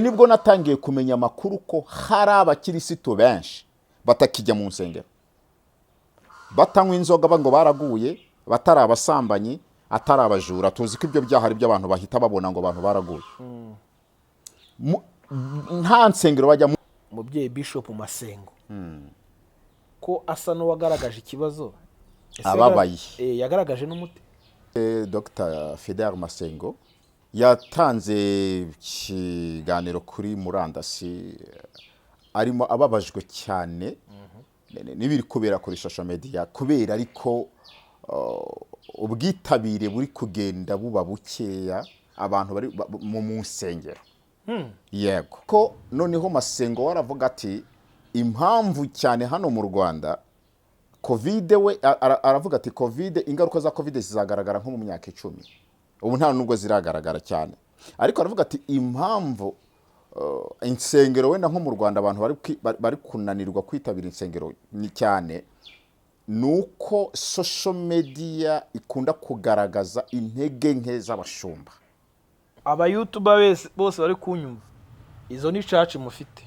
nibwo natangiye kumenya amakuru ko hari abakirisitu benshi batakijya mu nsengero, batanywa inzoga ngo baraguye, batari abasambanyi, atari abajura. Tuzi ko ibyo byaha ari byo abantu bahita babona ngo abantu baraguye. Nta nsengero bajya umubyeyi Bishop Masengo ko asa n'uwagaragaje ikibazo ababaye, yagaragaje n'umuti. Dr. Fidel Masengo yatanze ikiganiro kuri murandasi, arimo ababajwe cyane n'ibiri kubera kuri social media, kubera ariko ubwitabire buri kugenda buba bukeya abantu bari mu nsengero. Yego ko noneho Masengo waravuga ati impamvu cyane hano mu Rwanda covid, we aravuga ati covid, ingaruka za covid zizagaragara nko mu myaka 10. Ubu nta nubwo ziragaragara cyane, ariko aravuga ati impamvu insengero wenda nko mu Rwanda abantu bari kunanirwa kwitabira insengero ni cyane nuko social media ikunda kugaragaza intege nke z'abashumba. Aba YouTuber bose bari kunyumva, izo ni church mufite.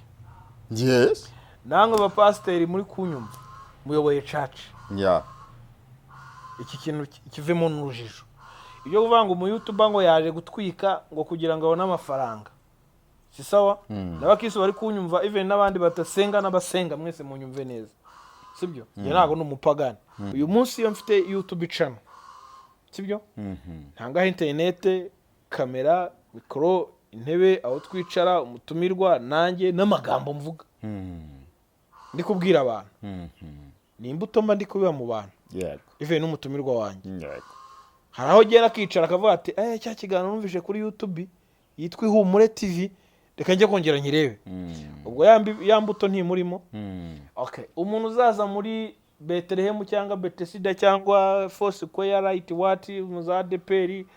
Yes. Namwe ba pastor muri kunyumva, muyoboye church. Yeah. Iki kintu kivemo n'urujijo. Iyo uvanga mu YouTuber ngo yaje gutwika ngo kugira ngo abone amafaranga. Si sawa? N'abakiso bari kunyumva, even n'abandi batasenga n'abasenga, mwese munyumve neza. Sibyo? Ye nago n'umupagani. Uyu munsi iyo mfite YouTube channel. Sibyo? Ntanga internet, kamera, mikro, intebe, aho twicara, umutumirwa, nanjye n'amagambo mvuga. Ndi kubwira abantu. Ni imbuto mba ndi kubiba mu bantu. Yego. Even n'umutumirwa wanjye. Yego. Haraho gera kicara akavuga ati cya kiganiro numvise kuri YouTube yitwa IHUMURE TV, reka njye kongera nkirebe. Ubwo yambuto ntimurimo. Okay, umuntu uzaza muri Bethlehem cyangwa Bethesda cyangwa Force Square right what muzade peri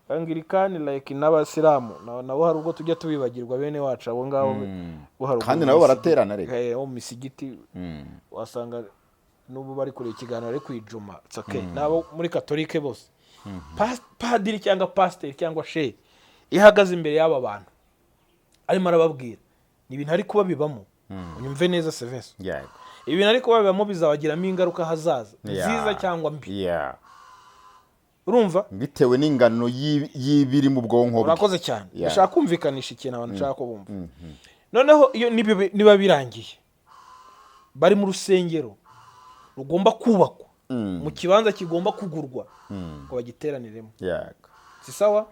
Anglikani like n'abasilamu nabo hari ubwo tujya tubibagirwa bene wacu abo ngabo kandi nabo baraterana reka mu misigiti wasanga n'ubu bari kure ikiganiro ari kwijuma. It's okay. Nabo muri Katolike bose padiri cyangwa pastor cyangwa shehe ihagaze imbere y'aba bantu arimo arababwira ni ibintu ari kuba bibamo. Unyumve neza Seveso. Yego. Ibintu ari kuba bibamo bizabagiramo ingaruka hazaza nziza cyangwa mbi. Yeah. Urumva bitewe n'ingano y'ibiri mu bwonko bwe. Urakoze cyane. Ndashaka kumvikanisha ikintu abantu nshaka ko bumva. Noneho iyo niba birangiye bari mu rusengero rugomba kubakwa mu kibanza kigomba kugurwa ngo bagiteraniremo. Yego. Si sawa?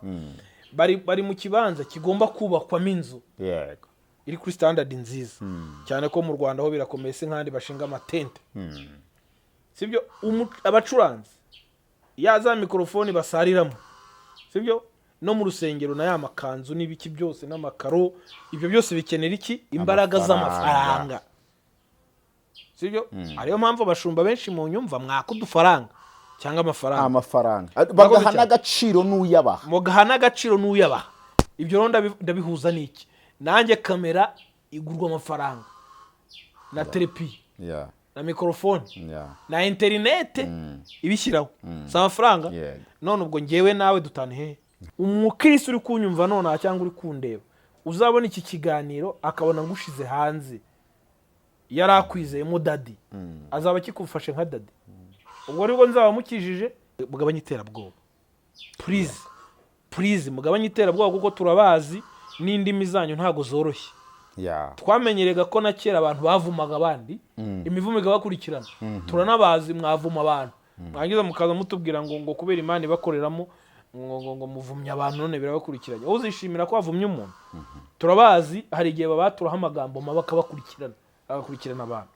Bari mu kibanza kigomba kubakwamo inzu. Yego. Iri kuri standard nziza. Cyane ko mu Rwanda ho birakomeye nkandi bashinga amatente. Sibyo abacuranzi yaza mikrofone basariramo. Sibyo no mu rusengero na ya makanzu n'ibiki byose n'amakaro, ibyo byose bikenera iki? Imbaraga z'amafaranga. Sibyo? Ariyo mpamvu abashumba benshi mu nyumva mwakudufaranga cyangwa amafaranga. Bagahana agaciro n'uyabaha. Mugahana agaciro n'uyabaha. Ibyo ronda ndabihuza niki? Nanjye kamera igurwa amafaranga. Na telepi. Yeah. Na mikrofone. Yeah. Na internet ibishyiraho. Sa amafaranga. Yeah. None ubwo ngewe nawe dutane he? Umukristo uri kunyumva none cyangwa uri kundeba, uzabona iki kiganiro akabona ngushize hanze yarakwizeye mu dadi, azaba kikufashe nka dadi. Ubwo rero nzaba mukijije mugabanye iterabwoba. Please mugabanye iterabwoba kuko turabazi n'indimi zanyu ntago zoroshye. Yeah. Twamenyerega ko na kera abantu bavumaga abandi, imivumo igabakurikirana. Turanabazi mwavuma abantu. Mwangiza mukaza mutubwira ngo kubera Imana ibakoreramo ngo muvumya abantu none birabakurikiranye. Uzishimira ko wavumye umuntu. Turabazi hari igihe babaturaho amagambo mabaka bakurikirana abantu.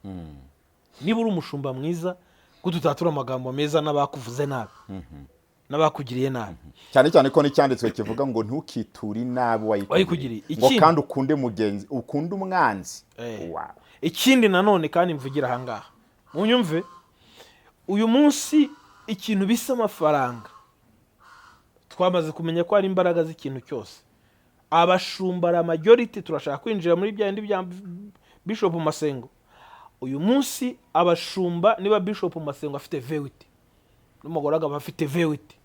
Niba uri umushumba mwiza gututatura amagambo meza n'abakuvuze nabi. N'abakugiriye nabi. Cyane ko n'icyanditswe kivuga ngo ntukiture nabi wayikugiriye. Ngo kandi ukunde mugenzi, ukunde umwanzi. Wow. Ikindi nanone kandi mvugira ahangaha. Munyumve uyu munsi ikintu bisa amafaranga. Twamaze kumenya ko ari imbaraga z'ikintu cyose. Abashumba la majority turashaka kwinjira muri byandi bya Bishop Masengo. Uyu munsi abashumba niba Bishop Masengo afite vewiti n'umugore agaba afite vewiti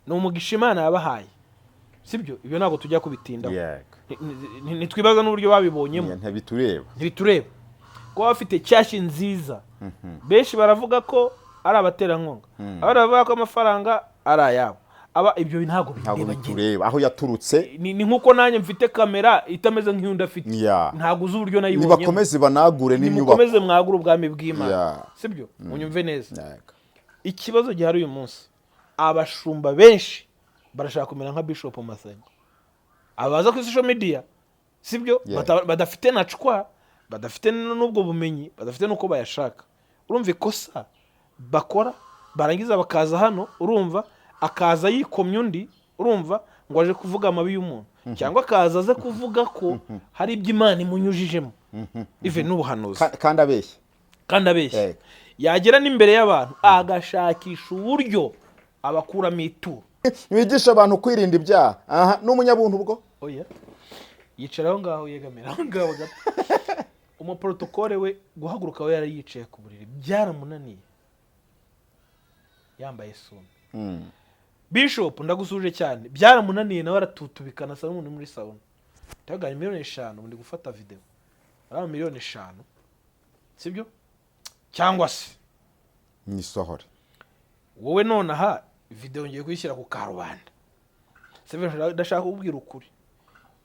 n'umugisha Imana yabahaye sibyo ibyo ntabwo tujya kubitindaho yego nitwibaza n'uburyo babibonyemo ntibitureba ko bafite cyashi nziza benshi baravuga ko ari abaterankunga abandi bavuga ko amafaranga ari ayabo ibyo ntabwo bitureba aho yaturutse ni nkuko nanjye mfite kamera itameze nk'iyundi afite ntabwo uzi uburyo nayibonyemo nibakomeze banagure n'inyubako nimukomeze mwagure ubwami bw'Imana sibyo munyumve neza ikibazo gihari uyu munsi abashumba benshi barashaka kumera nka Bishop Masengo abaza kuri social media sibyo badafite nacwa badafite n'ubwo bumenyi badafite nuko bayashaka urumva ikosa bakora barangiza bakaza hano urumva akaza yikomye undi urumva ngo aje kuvuga amabi y'umuntu cyangwa akaza aze kuvuga ko hari iby'Imana imunyujijemo even n'ubuhanuzi kandi abeshya yagera n'imbere y'abantu agashakisha uburyo abakuramo ituro wigisha abantu kwirinda ibyaha n'umunyabuntu ubwo oya yicaraho ngaho yegamira aho ngaho gato umuprotokole we guhaguruka we yari yicaye ku buriri byaramunaniye yambaye sume Bishop ndagusuje cyane byaramunaniye nawe aratutubikana sa n'umuntu muri sauna tagaye 5,000,000 undi gufata video ari 5,000,000 sibyo cyangwa se ni sohore wowe none aha video ngiye kuyishyira ku karubanda sibyo ndashaka kubwira ukuri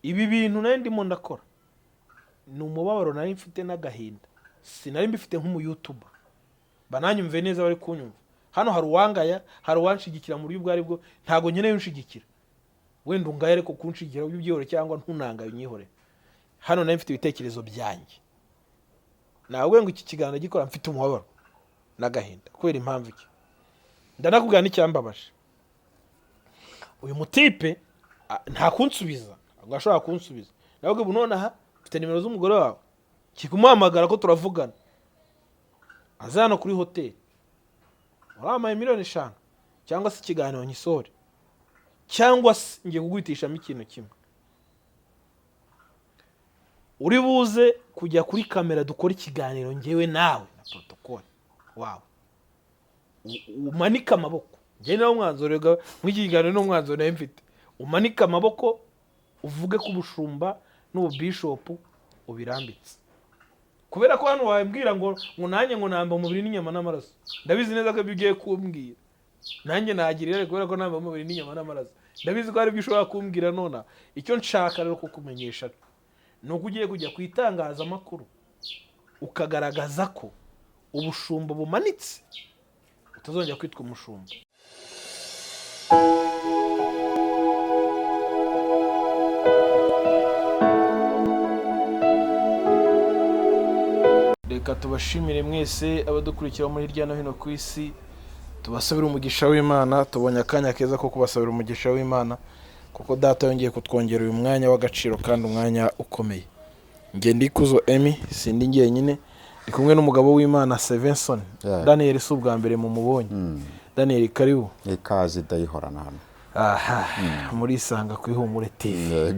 ibi bintu nari ndimo ndakora ni umubabaro nari mfite n'agahinda sinari mbifite nk'umu YouTuber bananyumve neza bari kunyumva hano hari uwangaya hari uwanshigikira muri ubwo aribwo ntago nkeneye unshigikira wenda ungaye ariko kunshigikira ubyihore cyangwa ntunangaye unyihore hano nari mfite ibitekerezo byanjye nawe ngo iki kiganiro gikora mfite umubabaro n'agahinda kubera impamvu iki ndanakubwira n'icyambabaje uyu mutipe nta kunsubiza ngo ashobora kunsubiza nawe ubu none aha mfite nimero z'umugore wawe kikumuhamagara ko turavugana azana kuri hoteli wamaye 5,000,000 cyangwa se ikiganiro nyisore cyangwa se ngiye kugwitishamo ikintu kimwe uri buze kujya kuri kamera dukora ikiganiro ngewe nawe na protocol wawe umanika amaboko ngewe nawe umwanzuro mw'ikiganiro n'umwanzuro nawe mfite umanika amaboko uvuge ku bushumba n'ububishop ubirambitse kubera ko hano wabwira ngo nanjye ngo namba umubiri n'inyama n'amaraso ndabizi neza ko bigiye kumbwira nanjye nagirira kubera ko namba umubiri n'inyama n'amaraso ndabizi ko ari byo ushobora kumbwira nona icyo nshaka rero ko kumenyesha nuko ugiye kujya kwitangaza amakuru ukagaragaza ko ubushumba bumanitse utazongera kwitwa umushumba reka tubashimire mwese abadukurikira muri hirya no hino ku isi tubasabira umugisha w'Imana tubonye akanya keza ko kubasabira umugisha w'Imana kuko data yongeye kutwongera uyu mwanya w'agaciro kandi umwanya ukomeye nge ndikuzo Emi sindi ngiye nyine ndi kumwe n'umugabo w'Imana Sevenson Daniel si ubwa mbere mu mubonye Daniel karibu ikaze dayihorana hano muri isanga ku IHUMURE TV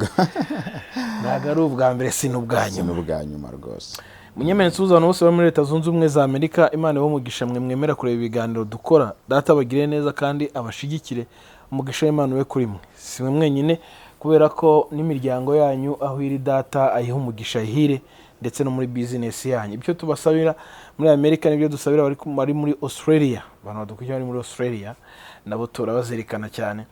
ntago ari ubwa mbere si n'ubwanyuma rwose Munyemene Suzana bose bari muri Leta Zunze Ubumwe za Amerika Imana y'umugisha mwe mwemera kureba ibiganiro dukora data bagire neza kandi abashigikire umugisha w'Imana we kuri mwe simwe mwenyine kubera ko n'imiryango yanyu aho iri data ayiha umugisha ihire ndetse no muri business yanyu ibyo tubasabira muri Amerika nibyo dusabira bari muri Australia abantu badukurikira bari muri Australia nabo turabazirikana cyane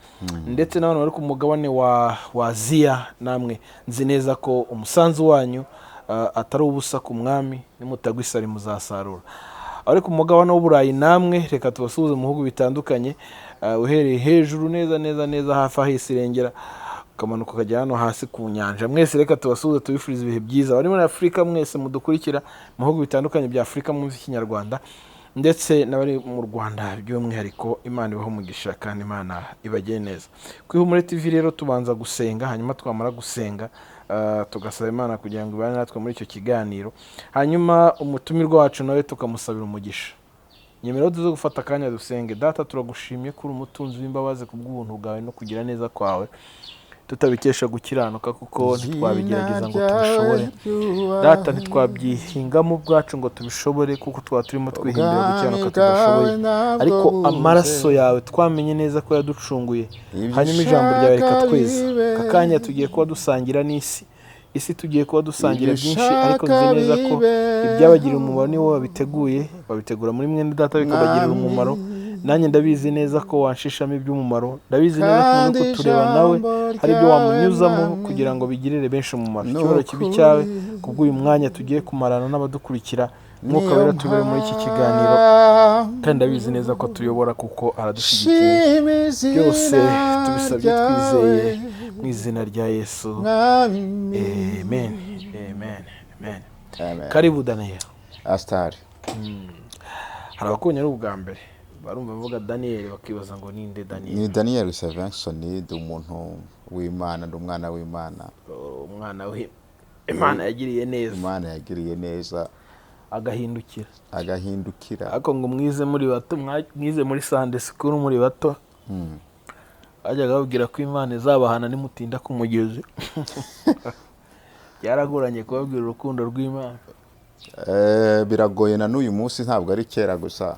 ndetse n'abantu bari ku mugabane wa Aziya namwe nzi neza ko umusanzu wanyu atari ubusa ku mwami nimutagwisari muzasarura ariko umugabane w'Uburayi namwe reka tubasuhuze mu bihugu bitandukanye uhereye hejuru neza hafi aho isirengera ukamanuka ukajya hano hasi ku nyanja mwese reka tubasuhuze tubifuriza ibihe byiza bari muri Afurika mwese mudukurikira mu bihugu bitandukanye bya Afurika mu Kinyarwanda ndetse n'abari mu Rwanda by'umwihariko Imana ibaho umugisha kandi Imana ibagire neza ku IHUMURE TV rero tubanza gusenga hanyuma twamara gusenga tugasaba Imana kugira ngo ibane natwe muri icyo kiganiro hanyuma umutumirwa wacu nawe tukamusabira umugisha nyemero tuzo gufata akanya dusenge data turagushimye kuri umutunzi w'imbabazi kubw'ubuntu bwawe no kugira neza kwawe tutabikesha gukiranuka kuko ntitwabigerageza ngo tubishobore. Data ntitwabyihingamo ubwacu ngo tubishobore kuko twaba turimo twihimbira gukiranuka tudashoboye, ariko amaraso yawe twamenye neza ko yaducunguye, hanyuma ijambo ryawe rikatweza. Aka kanya tugiye kuba dusangira n'isi, isi tugiye kuba dusangira byinshi, ariko nzi neza ko ibyabagirira umumaro ni wowe wabiteguye, babitegura muri mwene data bikabagirira umumaro. Nanjye ndabizi neza ko wanshishamo iby'umumaro, ndabizi neza ko no kutureba nawe hari ibyo wamunyuzamo kugira ngo bigirire benshi umumaro. Icyubahiro kibi cyawe kubw'uyu mwanya tugiye kumarana n'abadukurikira, Mwuka Wera tubere muri iki kiganiro, kandi ndabizi neza ko tuyobora kuko aradushyigikiye. Byose tubisabye twizeye mu izina rya Yesu, amen, amen, amen. Karibu Daniel. Astari. Hari abakunya ari ubwa mbere barumva bavuga Daniel bakibaza ngo ninde Daniel? Ni Daniel Sevenson, ni umuntu w'Imana, ndi umwana w'Imana. Umwana w'Imana yagiriye neza. Imana yagiriye neza agahindukira. Ariko ngo mwize muri bato, mwize muri Sunday School muri bato. Ajyaga babwira ko Imana izabahana nimutinda ku mugezi. Byaragoranye kubabwira urukundo rw'Imana. Biragoye na n'uyu munsi, ntabwo ari kera gusa.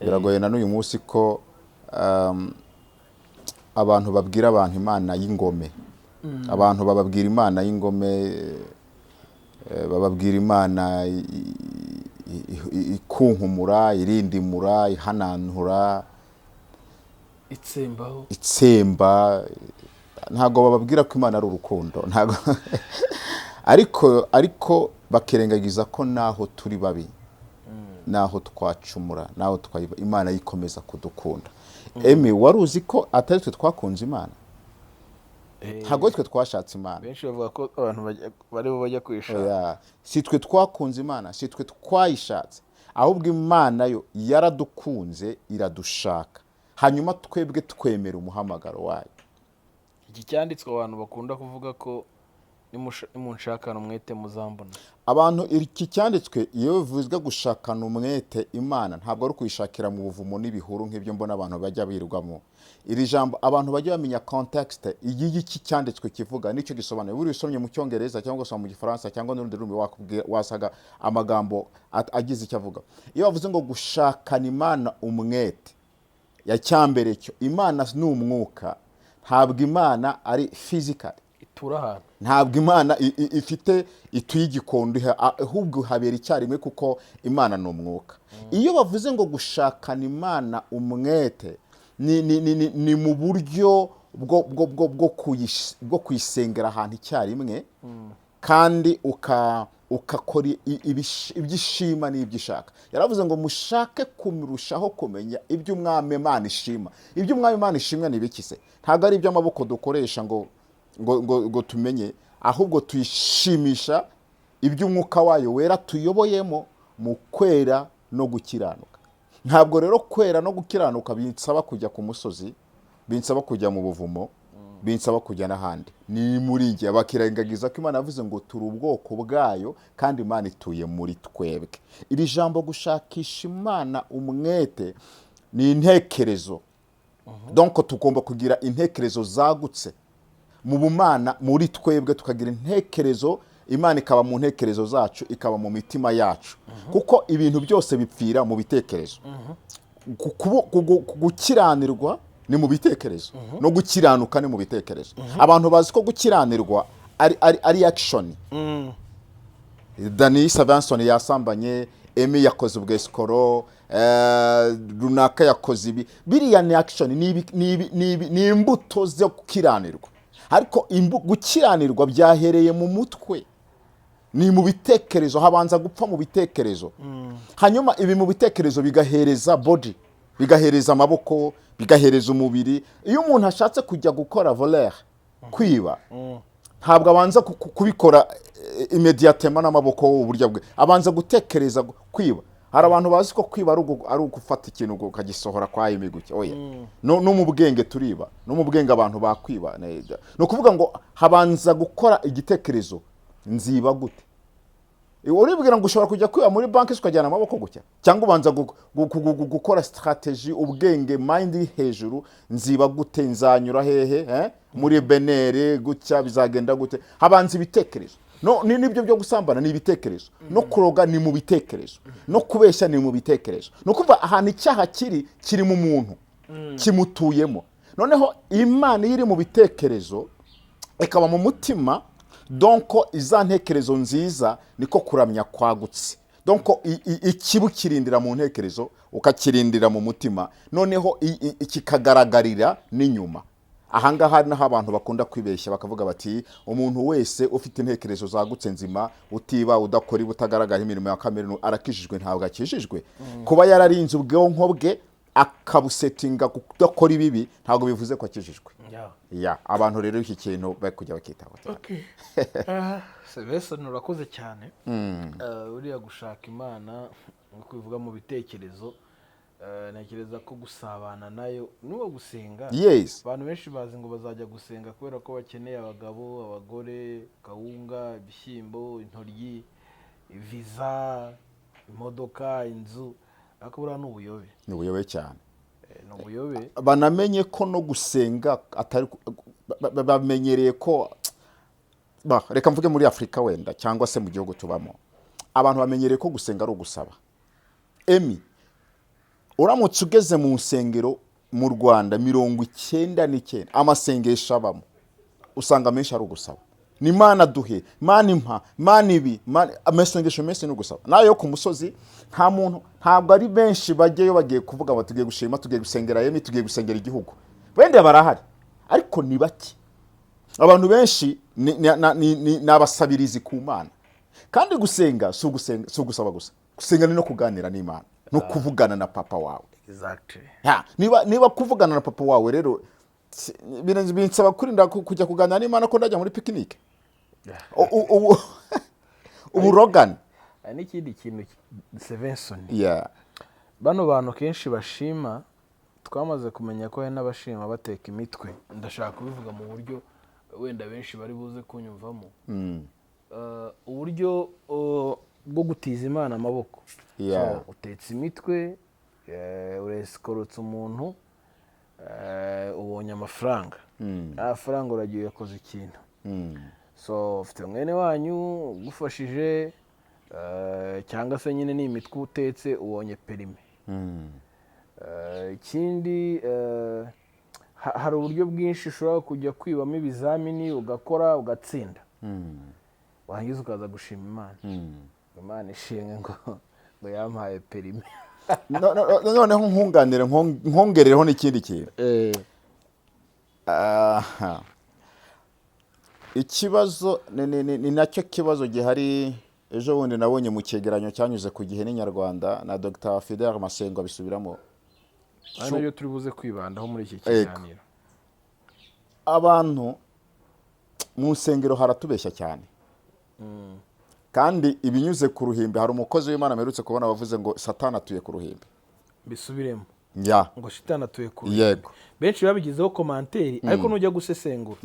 Biragoye na n'uyu munsi ko abantu babwira abantu Imana y'ingome. Abantu bababwira Imana y'ingome, bababwira Imana ikunkumura, irindimura, ihanantura, itsemba. Ntabwo bababwira ko Imana ari urukundo, ntabwo. ariko bakirengagiza ko naho turi babi, naho twacumura, naho twayiba, Imana yikomeza kudukunda. Emi, wari uzi ko atari twe twakunze Imana? Ntabwo twe twashatse Imana. Benshi bavuga ko abantu bari bajya kwishaka. Si twe twakunze Imana, si twe twayishatse, ahubwo Imana yo yaradukunze iradushaka, hanyuma twebwe twemera umuhamagaro wayo. Iki cyanditswe abantu bakunda kuvuga ko nimunshakana umwete muzambona. Abantu iki cyanditswe iyo bivuzwe gushakana umwete Imana, ntabwo ari kuyishakira mu buvumo n'ibihuru nk'ibyo mbona abantu bajya birwamo. Iri jambo abantu bajya bamenya context y'iki cyanditswe kivuga nicyo gisobanuye. Buri usomye mu Cyongereza cyangwa se mu Gifaransa cyangwa n'urundi rurimi wasaga amagambo agize icyo avuga. Iyo bavuze ngo gushakana Imana umwete, ya cyambere cyo Imana ni umwuka, ntabwo Imana ari physical. Ntabwo Imana ifite ituye igikondo, ahubwo habera icyarimwe kuko Imana ni umwuka. Iyo bavuze ngo gushakana Imana umwete, ni mu buryo bwo kuyisengera ahantu icyarimwe, kandi ukakora ibyishima n'ibyishaka. Yaravuze ngo mushake kumurushaho kumenya ibyo Umwami Imana ishima. Ibyo Umwami Imana ishimwa ni biki se? Ntabwo ari iby'amaboko dukoresha ngo tumenye, ahubwo tuyishimisha iby'umwuka wayo wera tuyoboyemo mu kwera no gukiranuka. Ntabwo rero kwera no gukiranuka binsaba kujya ku musozi, binsaba kujya mu buvumo, binsaba kujya n'ahandi. Ni muri njye. Bakirengagiza ko Imana yavuze ngo turi ubwoko bwayo, kandi Imana ituye muri twebwe. Iri jambo gushakisha Imana umwete ni intekerezo. Donc tugomba kugira intekerezo zagutse mu bumana muri twebwe, tukagira intekerezo, Imana ikaba mu ntekerezo zacu, ikaba mu mitima yacu. Kuko ibintu byose bipfira mu bitekerezo. Gukiranirwa ni mu bitekerezo, no gukiranuka ni mu bitekerezo. Abantu bazi ko gukiranirwa ari action. Daniel Sevenson yasambanye, Emi yakoze ubwesikoro, runaka yakoze ibi. Biriya ni action, ni imbuto zo gukiranirwa. Ariko gukiranirwa byahereye mu mutwe, ni mu bitekerezo. Habanza gupfa mu bitekerezo, hanyuma ibi mu bitekerezo bigahereza body, bigahereza amaboko, bigahereza umubiri. Iyo umuntu ashatse kujya gukora voleur, kwiba, ntabwo abanza kubikora immediatement n'amaboko uburyo bwe, abanza gutekereza kwiba. Hari abantu bazi ko kwiba ari ugufata ikintu ukagisohora kwa imiguke. Oya, no mu bwenge turiba, no mu bwenge abantu bakwiba. No kuvuga ngo habanza gukora igitekerezo, nziba gute? Uribwira ngo ushobora kujya kwiba muri banki ukajyana amaboko gutya, cyangwa ubanza gukora strategy, ubwenge, mind hejuru, nziba gute, nzanyura hehe, muri benere gutya bizagenda gute habanza ibitekerezo no nibyo byo gusambana ni ibitekerezo no kuroga ni mu bitekerezo no kubeshya ni mu bitekerezo no kuva ahantu icyaha kiri mu muntu kimutuyemo noneho Imana iri mu bitekerezo ikaba mu mutima donko izantekerezo nziza niko kuramya kwagutse donko ikibu kirindira mu ntekerezo ukakirindira mu mutima noneho ikikagaragarira n'inyuma ahangaha naho abantu bakunda kwibeshya bakavuga bati umuntu wese ufite intekerezo zagutse nzima utiba udakora butagaragara imirimo ya kamere arakijijwe ntabwo akijijwe kuba yararinze ubwonko bwe akabusetinga kudakora ibibi ntabwo bivuze ko akijijwe ya abantu rero iki kintu bakujya bakitaho okay Sebese nurakoze cyane uriya gushaka Imana nko bivuga mu bitekerezo ntekereza ko gusabana nayo n'uwo gusenga abantu benshi bazi ngo bazajya gusenga kubera ko bakeneye abagabo abagore kawunga ibishyimbo intoryi viza imodoka inzu ariko buriya ni ubuyobe cyane ni ubuyobe banamenye ko no gusenga atari bamenyereye ko reka mvuge muri Afurika wenda cyangwa se mu gihugu tubamo abantu bamenyereye ko gusenga ari ugusaba uramutse ugeze mu nsengero mu Rwanda 99 amasengesho abamo usanga menshi ari ugusaba ni Imana duhe Imana impa Imana ibi amasengesho menshi ni ugusaba nayo ku musozi nta muntu ntabwo ari benshi bajyeyo bagiye kuvuga ngo tugiye gushima tugiye gusengera tugiye gusengera igihugu wende barahari ariko ni bake abantu benshi ni abasabirizi ku Mana kandi gusenga si ugusaba gusa gusenga ni no kuganira n'Imana no kuvugana na papa wawe exactly niba kuvugana na papa wawe rero binsaba kurinda kujya kuganira n'Imana ko ndajya muri picnic uburogani n'ikindi kintu Sevenson bano bantu kenshi bashima twamaze kumenya ko hari n'abashima bateka imitwe ndashaka kubivuga mu buryo wenda benshi bari buze kunyumvamo uburyo bwo gutiza Imana amaboko utetse imitwe uresikorotse umuntu ubonye amafaranga amafaranga uragiye yakoze ikintu so ufite mwene wanyu ugufashije cyangwa se nyine ni imitwe utetse ubonye perime ikindi hari uburyo bwinshi ushobora kujya kwibamo ibizamini ugakora ugatsinda warangiza ukaza gushima Imana Imana ishimwe ngo yampaye perime noneho nkunganire nkongerereho n'ikindi kintu ikibazo ni nacyo kibazo gihari ejo bundi nabonye mu cyegeranyo cyanyuze ku gihe n'Inyarwanda na Dr Fidel Masengo abisubiramo hano yo turi buze kwibandaho muri iki kiganiro abantu mu nsengero haratubeshya cyane kandi ibinyuze ku ruhimbi hari umukozi w'Imana merutse kubona bavuze ngo Satani atuye ku ruhimbi bisubiremo ngo Satani atuye ku ruhimbi benshi babigizeho komanteri ariko nujya gusesengura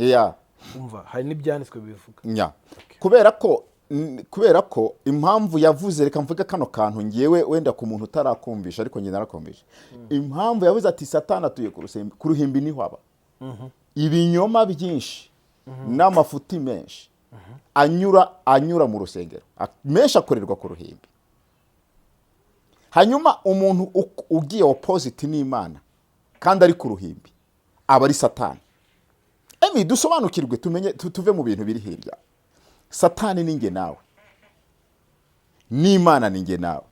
umva hari n'ibyanditswe bivuga kubera ko impamvu yavuze reka mvuge kano kantu ngiyewe wenda ku muntu utarakumvisha ariko njye narakumvisha impamvu yavuze ati Satani atuye ku ruhimbi niho aba ibinyoma byinshi n'amafuti menshi anyura mu rusengero menshi akorerwa ku ruhimbi hanyuma umuntu ugiye opposite n'Imana kandi ari ku ruhimbi aba ari Satani dusobanukirwe tuve mu bintu biri hirya Satani ni nge nawe n'Imana ni nge nawe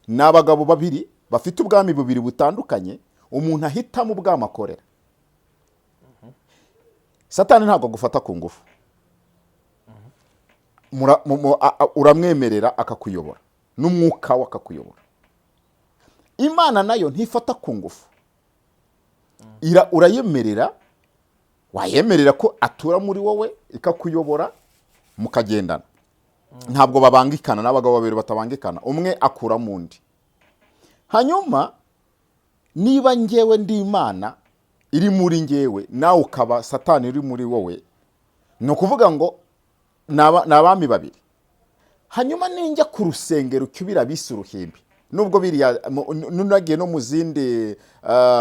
n'abagabo babiri bafite ubwami bubiri butandukanye umuntu ahitamo ubwami akorera Satani ntabwo agufata ku ngufu uramwemerera akakuyobora n'umwuka we akakuyobora Imana nayo ntifata ku ngufu urayemerera wayemerera ko atura muri wowe ikakuyobora mukagendana ntabwo babangikana n'abagabo babiri batabangikana umwe akura mu ndi hanyuma niba ngewe ndi Imana iri muri ngewe nawe ukaba Satani iri muri wowe ni ukuvuga ngo n'abami babiri hanyuma ninjya ku rusengero cyubira bise uruhimbi nubwo biriya nunagiye no mu zindi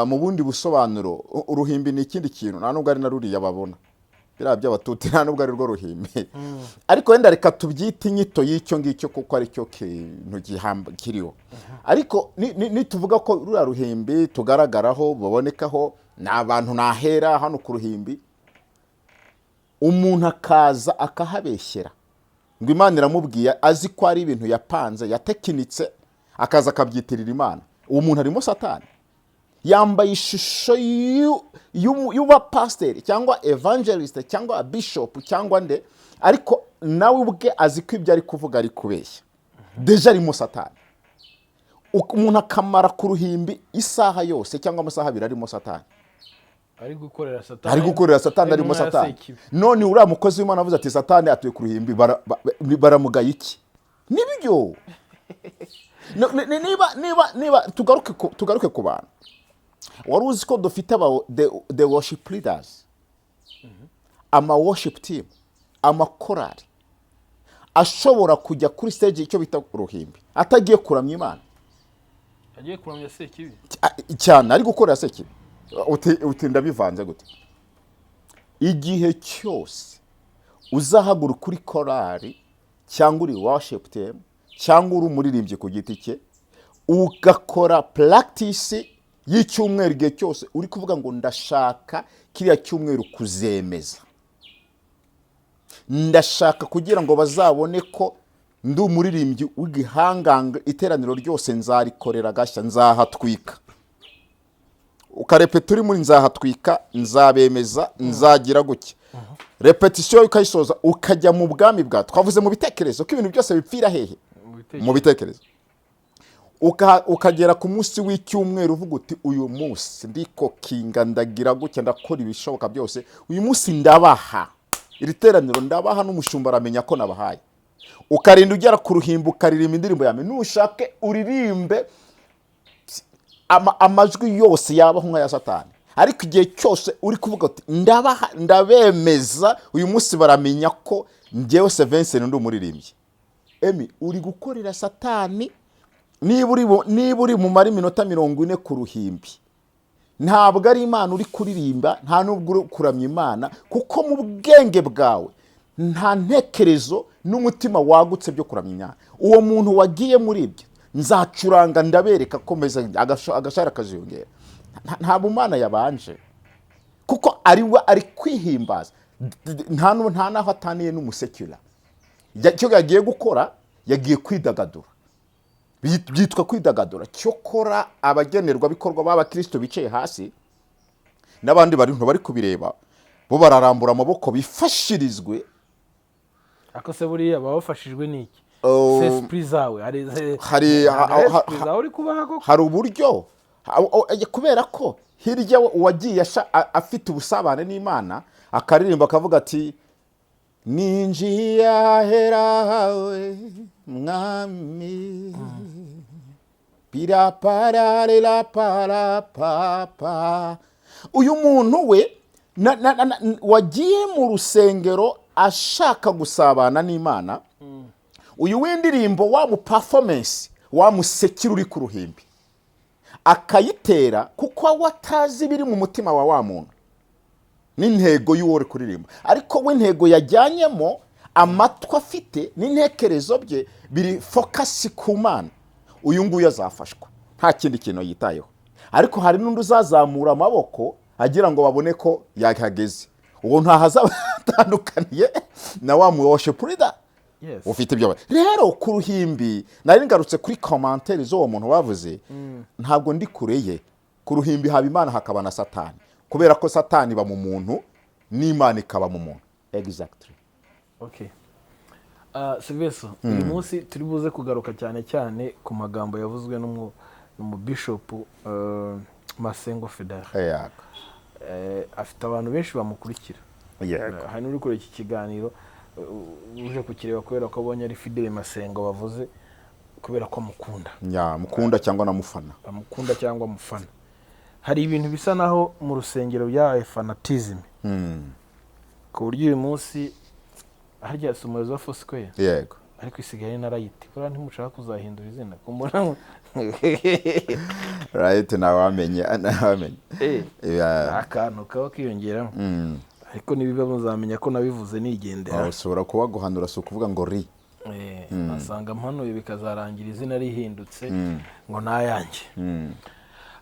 mu bundi busobanuro uruhimbi ni ikindi kintu nta nubwo ari na ruriya babona biriya by'abatuti nta nubwo ari rwo ruhimbi ariko wenda reka tubyite inyito y'icyo ngicyo kuko ari cyo kintu kiriho ariko nituvuga ko ruriya ruhimbi tugaragaraho babonekaho ni abantu nahera hano ku ruhimbi umuntu akaza akahabeshyera ngo Imana iramubwiye azi ko ari ibintu yapanze yatekinitse akaza akabyitirira Imana uwo muntu arimo Satani yambaye ishusho y'uba pasiteri cyangwa evangeliste cyangwa bishop cyangwa nde ariko nawe ubwe azi ko ibyo ari kuvuga ari kubeshya deja arimo Satani umuntu akamara ku ruhimbi isaha yose cyangwa amasaha abiri arimo Satani ari gukorera Satani arimo Satani none uriya mukozi w'Imana avuze ati Satani atuye ku ruhimbi baramugaye iki nibyo niba tugaruke ku bantu wari uzi ko dufite the worship leaders ama worship team amakorari ashobora kujya kuri stage icyo bita uruhimbi atagiye kuramya Imana agiye kuramya Sekibi cyane ari gukorera Sekibi utinda bivanze gute igihe cyose uzahagura kuri korari cyangwa uri worship team cyangwa uri umuririmbyi ku giti cye ugakora practice y'icyumweru igihe cyose uri kuvuga ngo ndashaka kiriya cyumweru kuzemeza ndashaka kugira ngo bazabone ko ndi umuririmbyi w'igihanganga iteraniro ryose nzarikorera gashya nzahatwika ukarepeta uri muri nzahatwika nzabemeza nzagira guke repetition ukayisoza ukajya mu bwami bwa twavuze mu bitekerezo ko ibintu byose bipfira hehe mu bitekerezo ukagera ku munsi w'icyumweru uvuga uti uyu munsi ndikokinga ndagira guke ndakora ibishoboka byose uyu munsi ndabaha iri teraniro ndabaha n'umushumba aramenya ko nabahaye ukarinda ugera ku ruhimbi ukaririmba indirimbo yawe nushake uririmbe amajwi yose yabaho nk'aya Satani ariko igihe cyose uri kuvuga uti ndabaha ndabemeza uyu munsi baramenya ko njyewe Vincent ndi umuririmbyi uri gukorera Satani niba uri mu mari minota 40 ku ruhimbi ntabwo ari Imana uri kuririmba nta nubwo uri kuramya Imana kuko mu bwenge bwawe nta ntekerezo n'umutima wagutse byo kuramya Imana uwo muntu wagiye muri ibyo nzacuranga ndabereka komeza agashara kaziyongera nta bumana yabanje kuko ari kwihimbaza nta naho ataniye n'umusekula cyo yagiye gukora yagiye kwidagadura byitwa kwidagadura cyokora abagenerwa bikorwa b'Abakirisitu bicaye hasi n'abandi bari kubireba bo bararambura amaboko bifashirizwe akose buriya babafashijwe n'iki esprit zawe hari uburyo kubera ko hirya uwagiye afite ubusabane n'Imana akaririmba akavuga ati ninjiye aherawe mwami pirapararela parapapa uyu muntu we wagiye mu rusengero ashaka gusabana n'Imana uyu w'indirimbo wa mu performance wa musekira uri ku ruhimbi akayitera kuko watazi biri mu mutima wa muntu n'intego y'uwo uri kuririmba ariko we intego yajyanyemo amatwi afite n'intekerezo bye biri focus ku Mana uyu nguyu azafashwa nta kindi kintu yitayeho ariko hari n'undi uzazamura amaboko agira ngo babone ko yakageze uwo ntahazatandukaniye na wa mu worship leader ufite ibyo rero ku ruhimbi nari ngarutse kuri commentaire zo muntu bavuze ntabwo ndi kureye ku ruhimbi haba Imana hakaba na Satani kubera ko Satani ba mu muntu n'Imana ikaba mu muntu exactly okay Sylvester uyu munsi turi buze kugaruka cyane ku magambo yavuzwe n'umu bishop Masengo Federa afite abantu benshi bamukurikira hano uri kuri iki kiganiro uje kukireba kubera ko abonye ari Fidele Masengo bavuze kubera ko mukunda cyangwa namufana amukunda cyangwa mufana hari ibintu bisa naho mu rusengero bya fanatism ku buryo uyu munsi harya sumarizo wa Foursquare yego ariko isigaye narayiti kora ntimushaka kuzahindura izina kumbona right nawamenye akantu kaho kiyongeramo ariko nibiba muzamenya ko nabivuze nigendera ushobora kuba guhanura si ukuvuga ngo ri asanga mpanuye bikazarangira izina rihindutse ngo nayanjye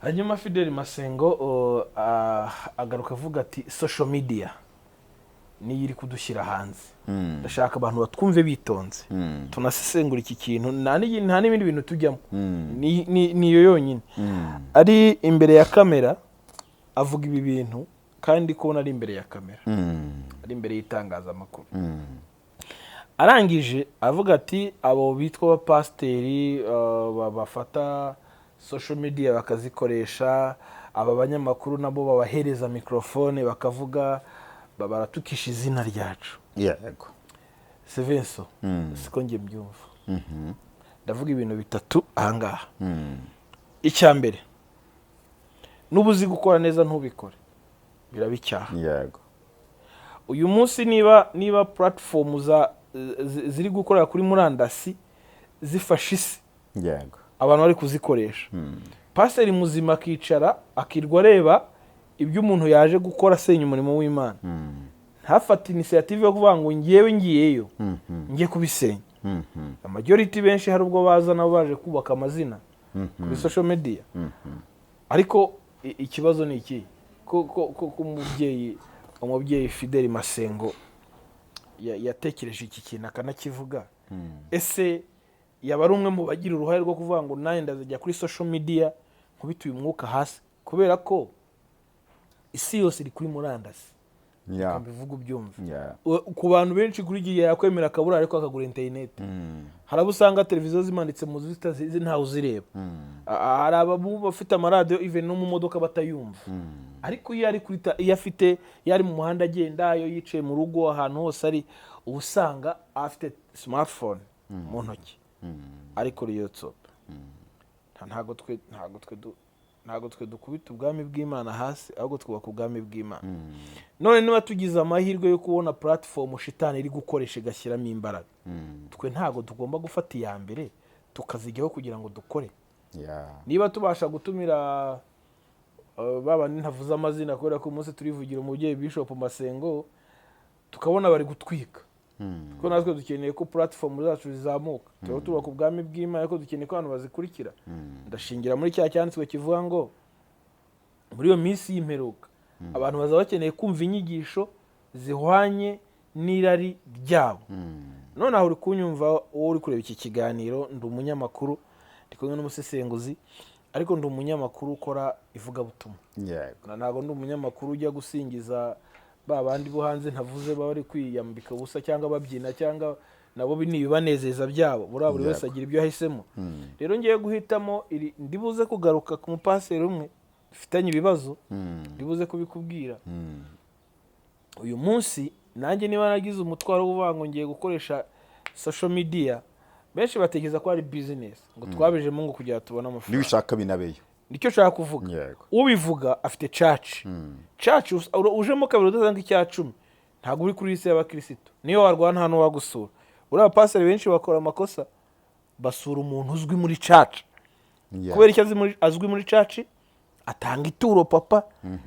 hanyuma Fidel Masengo agaruka avuga ati social media niyo iri kudushyira hanze ndashaka abantu batwumve bitonze tunasesengura iki kintu nta n'ibindi bintu tujyamo niyo yonyine ari imbere ya kamera avuga ibi bintu kandi kubona ari imbere ya kamera ari imbere y'itangazamakuru arangije avuga ati abo bitwa abapasiteri bafata social media bakazikoresha aba banyamakuru nabo babahereza mikrofone bakavuga baratukisha izina ryacu yego Sevenso siko ngiye mbyumva ndavuga ibintu bitatu ahangaha icya mbere nubuzi gukora neza ntubikore birabicyaha yego uyu munsi niba platform ziri gukorera kuri murandasi zifasha isi yego abantu bari kuzikoresha paseri muzima akicara akirwa areba ibyo umuntu yaje gukora asenya umurimo w'Imana ntafate initiative yo kuvuga ngo ngiyewe ngiyeyo ngiye kubisenya amajority benshi hari ubwo baza nabo baje kubaka amazina kuri social media ariko ikibazo ni iki ko umubyeyi Fidel Masengo yatekereje iki kintu akanakivuga ese yaba ari umwe mu bagira uruhare rwo kuvuga ngo nanjye ndazajya kuri social media nkubituye umwuka hasi kubera ko isi yose iri kuri murandasi bivuga ubyumva ku bantu benshi kuri gihe yakwemera akabura ariko akagura internet harabo usanga televiziyo zimanitse mu zitazizi ntawe uzireba hari ababu bafite amaradiyo even no mu modoka batayumva ariko iyo ari kuri iyo afite yari mu muhanda agenda yo yicaye mu rugo ahantu hose ari ubusanga afite smartphone mu ntoki ariko riyotsope ntago twe dukubita ubwami bw'Imana hasi ahubwo twubaka ubwami bw'Imana none niba tugize amahirwe yo kubona platform shitani iri gukoresha igashyiramo imbaraga twe ntago tugomba gufata iya mbere tukazijyaho kugira ngo dukore niba tubasha gutumira baba ntavuze amazina kubera ko umunsi turivugira umubyeyi Bishop Masengo tukabona bari gutwika kuko natwe dukeneye ko platform zacu zizamuka tubaka ubwami bw'Imana ariko dukeneye ko abantu bazikurikira ndashingira muri cya cyanditswe kivuga ngo muri iyo minsi y'imperuka abantu bazaba bakeneye kumva inyigisho zihwanye n'irari ryabo none aho uri kunyumva wowe uri kureba iki kiganiro ndi umunyamakuru ndi kumwe n'umusesenguzi ariko ndi umunyamakuru ukora ivugabutumwa ntabwo ndi umunyamakuru ujya gusingiza babandi bo hanze ntavuze bari kwiyambika ubusa cyangwa babyina cyangwa nabo nibibanezeza byabo buri wese agira ibyo yahisemo rero ngiye guhitamo ndibuze kugaruka ku mupaseri umwe dufitanye ibibazo ndibuze kubikubwira uyu munsi nanjye niba nagize umutwaro w'uvuga ngo ngiye gukoresha social media benshi batekereza ko ari business ngo twabijemo ngo kugira tubone amafaranga nibishaka binabeyo nicyo nshaka kuvuga ubivuga afite church ujemo kabiri udasanga icya 10 ntabwo uri kuri liste y'Abakirisitu niyo warwana hano wagusura uriya paseri benshi bakora amakosa basura umuntu uzwi muri church kubera icyo azwi muri church atanga ituro papa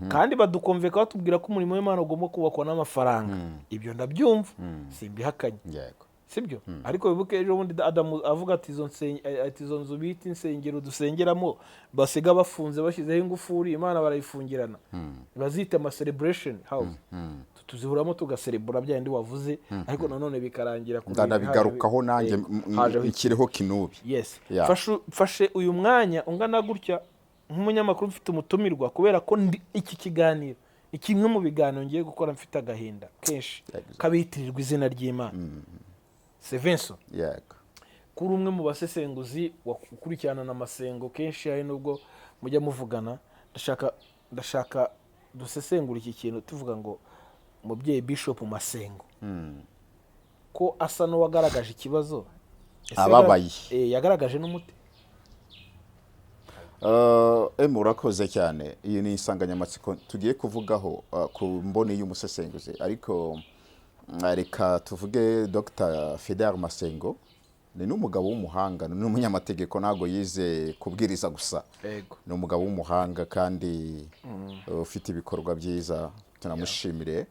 kandi badukonveka batubwira ko umurimo w'Imana ugomba kubakwa n'amafaranga ibyo ndabyumva simbihakanye sibyo ariko bibuke ejo bundi Adamu avuga ati izo nzu bita insengero dusengeramo basiga bafunze bashyizeho ingufuri Imana barayifungirana bazita ama celebration house tuzihuramo tugaserebura bya ndi wavuze ariko nanone bikarangira ku ndanabigarukaho nanjye ikireho kinubi fashe uyu mwanya ungana gutya nk'umunyamakuru mfite umutumirwa kubera ko iki kiganiro ikimwe mu biganiro ngiye gukora mfite agahinda kenshi kabitirirwa izina ry'Imana Sevenso kuri umwe mu basesenguzi ukurikirana na Masengo kenshi hari nubwo mujya muvugana ndashaka dusesengura iki kintu tuvuga ngo umubyeyi Bishop Masengo ko asa n'uwagaragaje ikibazo ababaye yagaragaje n'umuti Murakoze cyane iyi ni insanganyamatsiko tugiye kuvugaho ku mboni y'umusesenguzi ariko reka tuvuge Dr. Fidel Masengo ni n'umugabo w'umuhanga ni umunyamategeko ntago yize kubwiriza gusa ni umugabo w'umuhanga kandi ufite ibikorwa byiza tunamushimire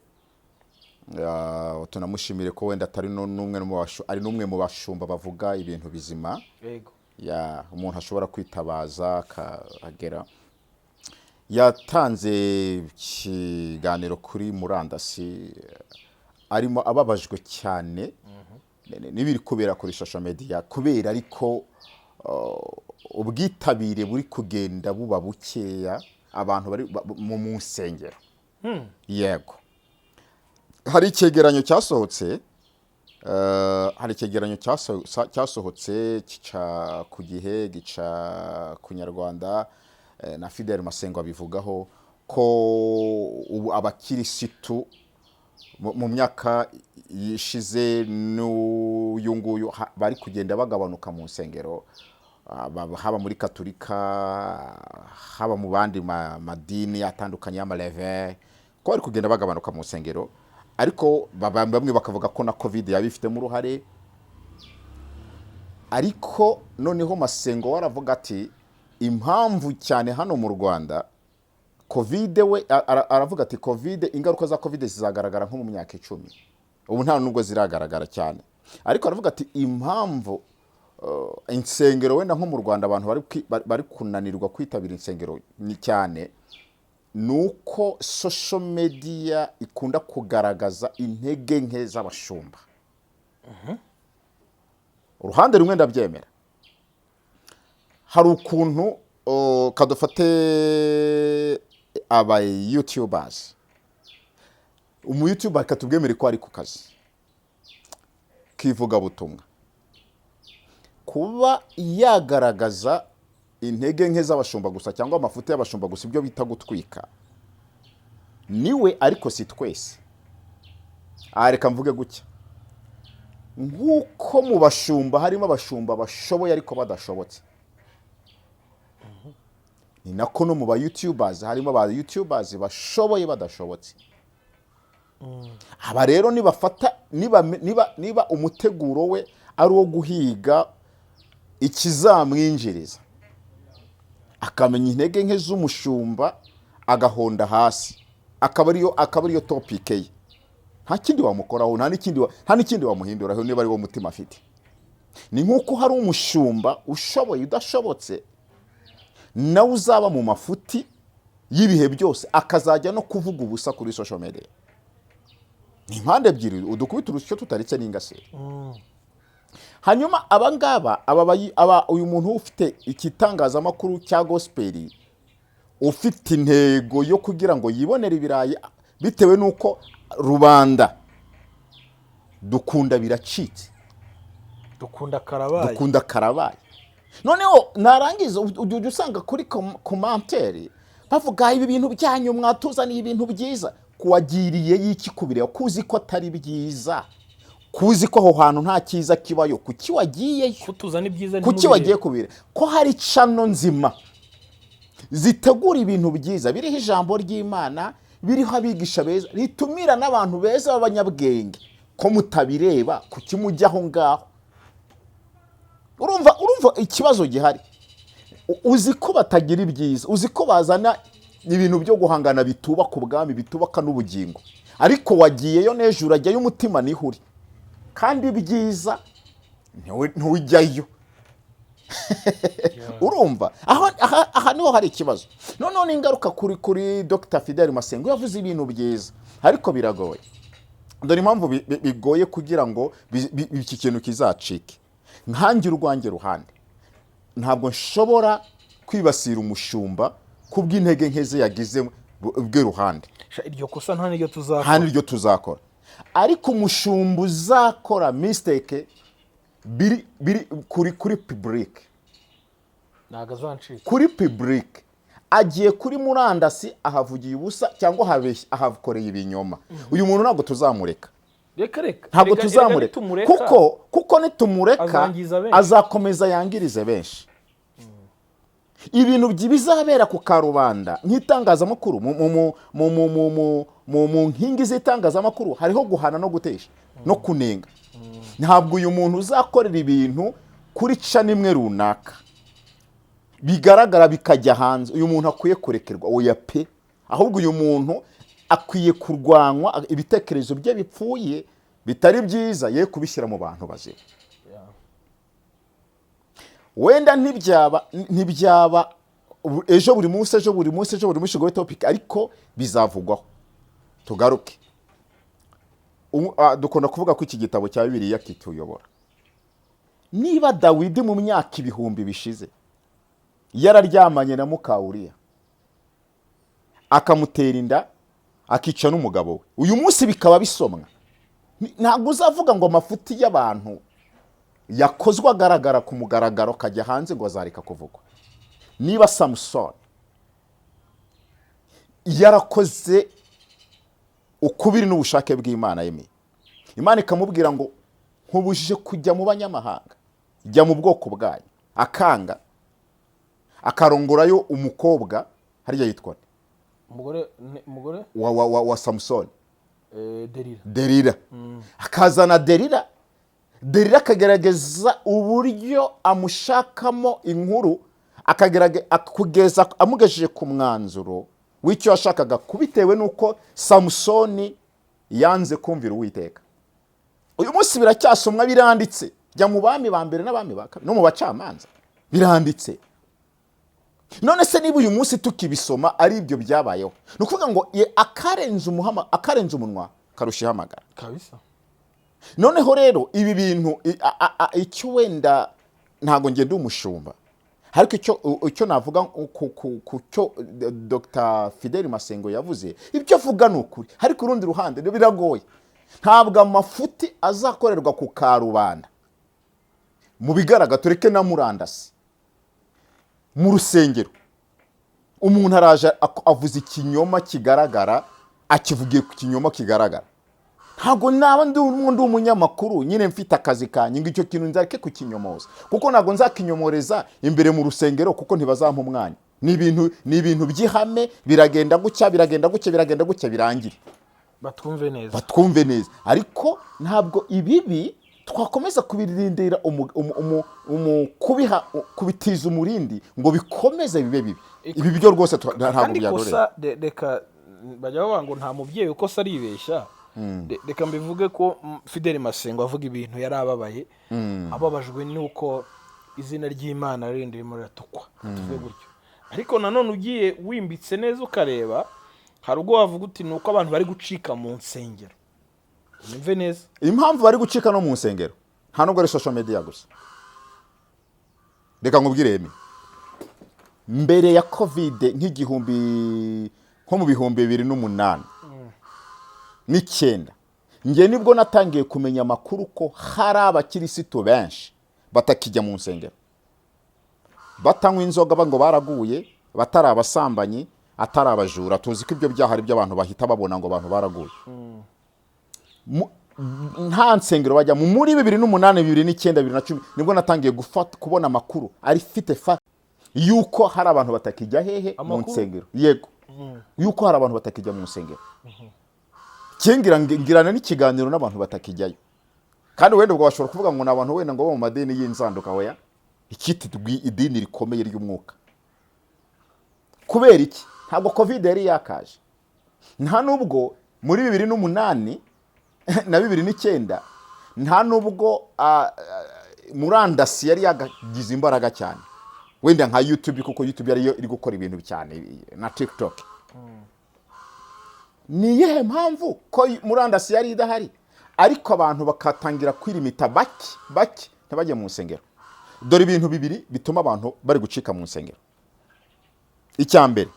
tunamushimire ko wenda atari n'umwe mu bashumba bavuga ibintu bizima. Yego. Umuntu ashobora kwitabaza akagera. Yatanze ikiganiro kuri murandasi arimo ababajwe cyane n'ibiri kubera kuri social media, kubera ariko ubwitabire buri kugenda buba bukeya abantu bari mu Murusengero. Yego. Hari icyegeranyo cyasohotse gica ku Gihe, gica ku Nyarwanda, na Fidel Masengo abivugaho ko ubu Abakirisitu mu myaka yishize n'uyu nguyu bari kugenda bagabanuka mu nsengero, haba muri Katolika, haba mu bandi madini atandukanye y'amareve, ko bari kugenda bagabanuka mu nsengero. Ariko bamwe bakavuga ko na covid yabifitemo uruhare. Ariko noneho Masengo waravuga ati impamvu cyane hano mu Rwanda covid, we aravuga ati covid, ingaruka za covid zizagaragara nko mu myaka 10. Ubu nta nubwo ziragaragara cyane. Ariko aravuga ati impamvu insengero wenda nko mu Rwanda abantu bari kunanirwa kwitabira insengero ni cyane nuko social media ikunda kugaragaza intege nke z'abashumba. Uruhande rumwe ndabyemera. Hari ukuntu kadufate aba YouTubers, umu-YouTuber katubwemere ko ari ku kazi kivuga butumwa, kuba yagaragaza intege nke z'abashumba gusa cyangwa amafuti y'abashumba gusa, ibyo bita gutwika, niwe ariko si twese. Reka mvuge gutya, nk'uko mu bashumba harimo abashumba bashoboye ariko badashobotse, ni nako no mu ba YouTubers harimo aba YouTubers bashoboye badashobotse. Aba rero niba umuteguro we ari uwo guhiga ikizamwinjiriza, akamenya intege nke z'umushumba agahonda hasi, akaba ariyo topic ye, nta kindi wamukoraho, nta n'ikindi wamuhinduraho niba ari wo mutima afite. Ni nk'uko hari umushumba ushoboye udashobotse, nawe uzaba mu mafuti y'ibihe byose akazajya no kuvuga ubusa kuri social media. Ni impande ebyiri, udukubita urusyo tutaritse n'ingasire. Hanyuma abangaba uyu muntu ufite ikitangazamakuru cya gospel, ufite intego yo kugira ngo yibonere ibirayi, bitewe nuko rubanda dukunda biracitse, dukunda karabaye. Noneho narangiza ujya usanga kuri commentaire bavuga ibi bintu byanyu mwatuzaniye ibintu byiza. Kuwagiriye y'iki kubireba, kuzi ko atari byiza, kuzi ko aho hantu nta cyiza kibayo, kuki wagiye kutuzana ibyiza, kuki wagiye kubire, ko hari channel nzima zitegura ibintu byiza, biriho ijambo ry'Imana, biriho abigisha beza, ritumira n'abantu beza b'abanyabwenge, ko mutabireba kuki mujya aho ngaho. Urumva ikibazo gihari. Uzi ko batagira ibyiza, uzi ko bazana ibintu byo guhangana bitubaka ubwami, bitubaka n'ubugingo, ariko wagiyeyo n'ejo urajyayo umutima nihuri, kandi byiza ntuwijyayo. Urumva aha niho hari ikibazo. None ingaruka kuri Dr. Fidel Masengo yavuze ibintu byiza, ariko biragoye. Dore impamvu bigoye kugira ngo iki kintu kizacike. Nkangira urwange ruhande, ntabwo nshobora kwibasira umushumba kubw'intege nke ze yagize bwe ruhande. Iryo kosa nta n'iryo tuzakora. Ariko umushumba uzakora mistake biri kuri public, nagazancika kuri public, agiye kuri murandasi ahavugiye ubusa cyangwa ahakoreye ibinyoma, uyu muntu ntabwo tuzamureka. Reka ntabwo tuzamureka, kuko nitumureka azakomeza yangirize benshi. Ibintu bizabera ku karubanda nk'itangazamakuru, mu nkingi z'itangazamakuru hariho guhana no gutesha no kunenga. Ntabwo uyu muntu uzakorera ibintu kuri channel imwe runaka bigaragara bikajya hanze, uyu muntu akwiye kurekerwa, oya pe. Ahubwo uyu muntu akwiye kurwanywa, ibitekerezo bye bipfuye bitari byiza ye kubishyira mu bantu bazima. Wenda ntibyaba ejo buri munsi ngo topic, ariko bizavugwaho. Tugaruke. Dukunda kuvuga ko iki gitabo cya Bibiliya kituyobora. Niba Dawidi mu myaka ibihumbi bishize yararyamanye na Mukawuriya akamutera inda akica n'umugabo we, uyu munsi bikaba bisomwa, ntabwo uzavuga ngo amafuti y'abantu yakozwe agaragara ku mugaragaro kajya hanze ngo azareka kuvugwa. Niba Samson yarakoze ukubiri n'ubushake bw'Imana yemeye, Imana ikamubwira ngo nkubujije kujya mu banyamahanga, jya mu bwoko bwanyu, akanga akarongorayo umukobwa hariya yitwa umugore wa Samson, Delila. Akazana Delila akagerageza uburyo amushakamo inkuru, kugeza amugejeje ku mwanzuro w'icyo yashakaga, kubitewe n'uko Samsoni yanze kumvira Uwiteka. Uyu munsi biracyasomwa, biranditse, jya mu bami ba mbere n'abami ba kabiri no mu bacamanza biranditse. None se niba uyu munsi tukibisoma ari ibyo byabayeho, ni ukuvuga ngo akarenze umunwa karusha ihamagara kabisa. Noneho rero ibi bintu icyo wenda ntago ngende umushumba, ariko icyo navuga ku cyo Dr. Fidel Masengo yavuze, ibyo avuga ni ukuri, ariko urundi ruhande biragoye. Ntabwo amafuti azakorerwa ku karubanda, mu bigaragara tureke na murandasi, mu rusengero umuntu araje avuze ikinyoma kigaragara, akivugiye ku kinyoma kigaragara. Ntabwo naba ndi umunyamakuru nyine mfite akazi kanjye ngo icyo kintu nzareke kukinyomoza, kuko ntabwo nzakinyomoreza imbere mu rusengero, kuko ntibazampa umwanya. Ni ibintu by'ihame, biragenda gutya birangire, batwumve neza. Ariko ntabwo ibibi twakomeza kubirindira kubitiza umurindi ngo bikomeze bibe bibi. Ibi byo rwose ntabwo byagorera. Reka bajya bavuga ngo nta mubyeyi uko se aribeshya. Reka mbivuge ko Fidel Masengo avuga ibintu yari ababaye, ababajwe n'uko izina ry'Imana rindi ririmo riratukwa, tuvuge gutyo. Ariko nanone ugiye wimbitse neza ukareba, hari ubwo wavuga uti ni uko abantu bari gucika mu nsengero. Nimve neza impamvu bari gucika no mu nsengero, nta nubwo ari social media gusa. Reka nkubwire yemi, mbere ya covid nko mu bihumbi 2008 9, nge nibwo natangiye kumenya amakuru ko hari abakirisitu benshi batakijya mu nsengero, batanywa inzoga ngo baraguye, batari abasambanyi, atari abajura. Tuzi ko ibyo byaha ari by'abantu bahita babona ngo abantu baraguye. Nta nsengero bajya muri 2008 2009 2010 nibwo natangiye kubona amakuru ari fite yuko hari abantu batakijya hehe mu nsengero. Yego, yuko hari abantu batakijya mu nsengero. Ngirana n'ikiganiro n'abantu batakijyayo, kandi wenda ubwo bashobora kuvuga ngo n'abantu wenda ngo bo mu madini y'inzanduka hoya, ikiti idini rikomeye ry'umwuka. Kubera iki? Ntabwo covid yari yakaje, nta nubwo muri 2008 na 2009 nta nubwo murandasi yari yagagize imbaraga cyane, wenda nka YouTube, kuko YouTube yari iri gukora ibintu cyane, na TikTok. Ni yehe mpamvu ko murandasi yari idahari, ariko abantu bakatangira kwirimita bake ntabajye mu nsengero? Dore ibintu bibiri bituma abantu bari gucika mu nsengero. Icyambere,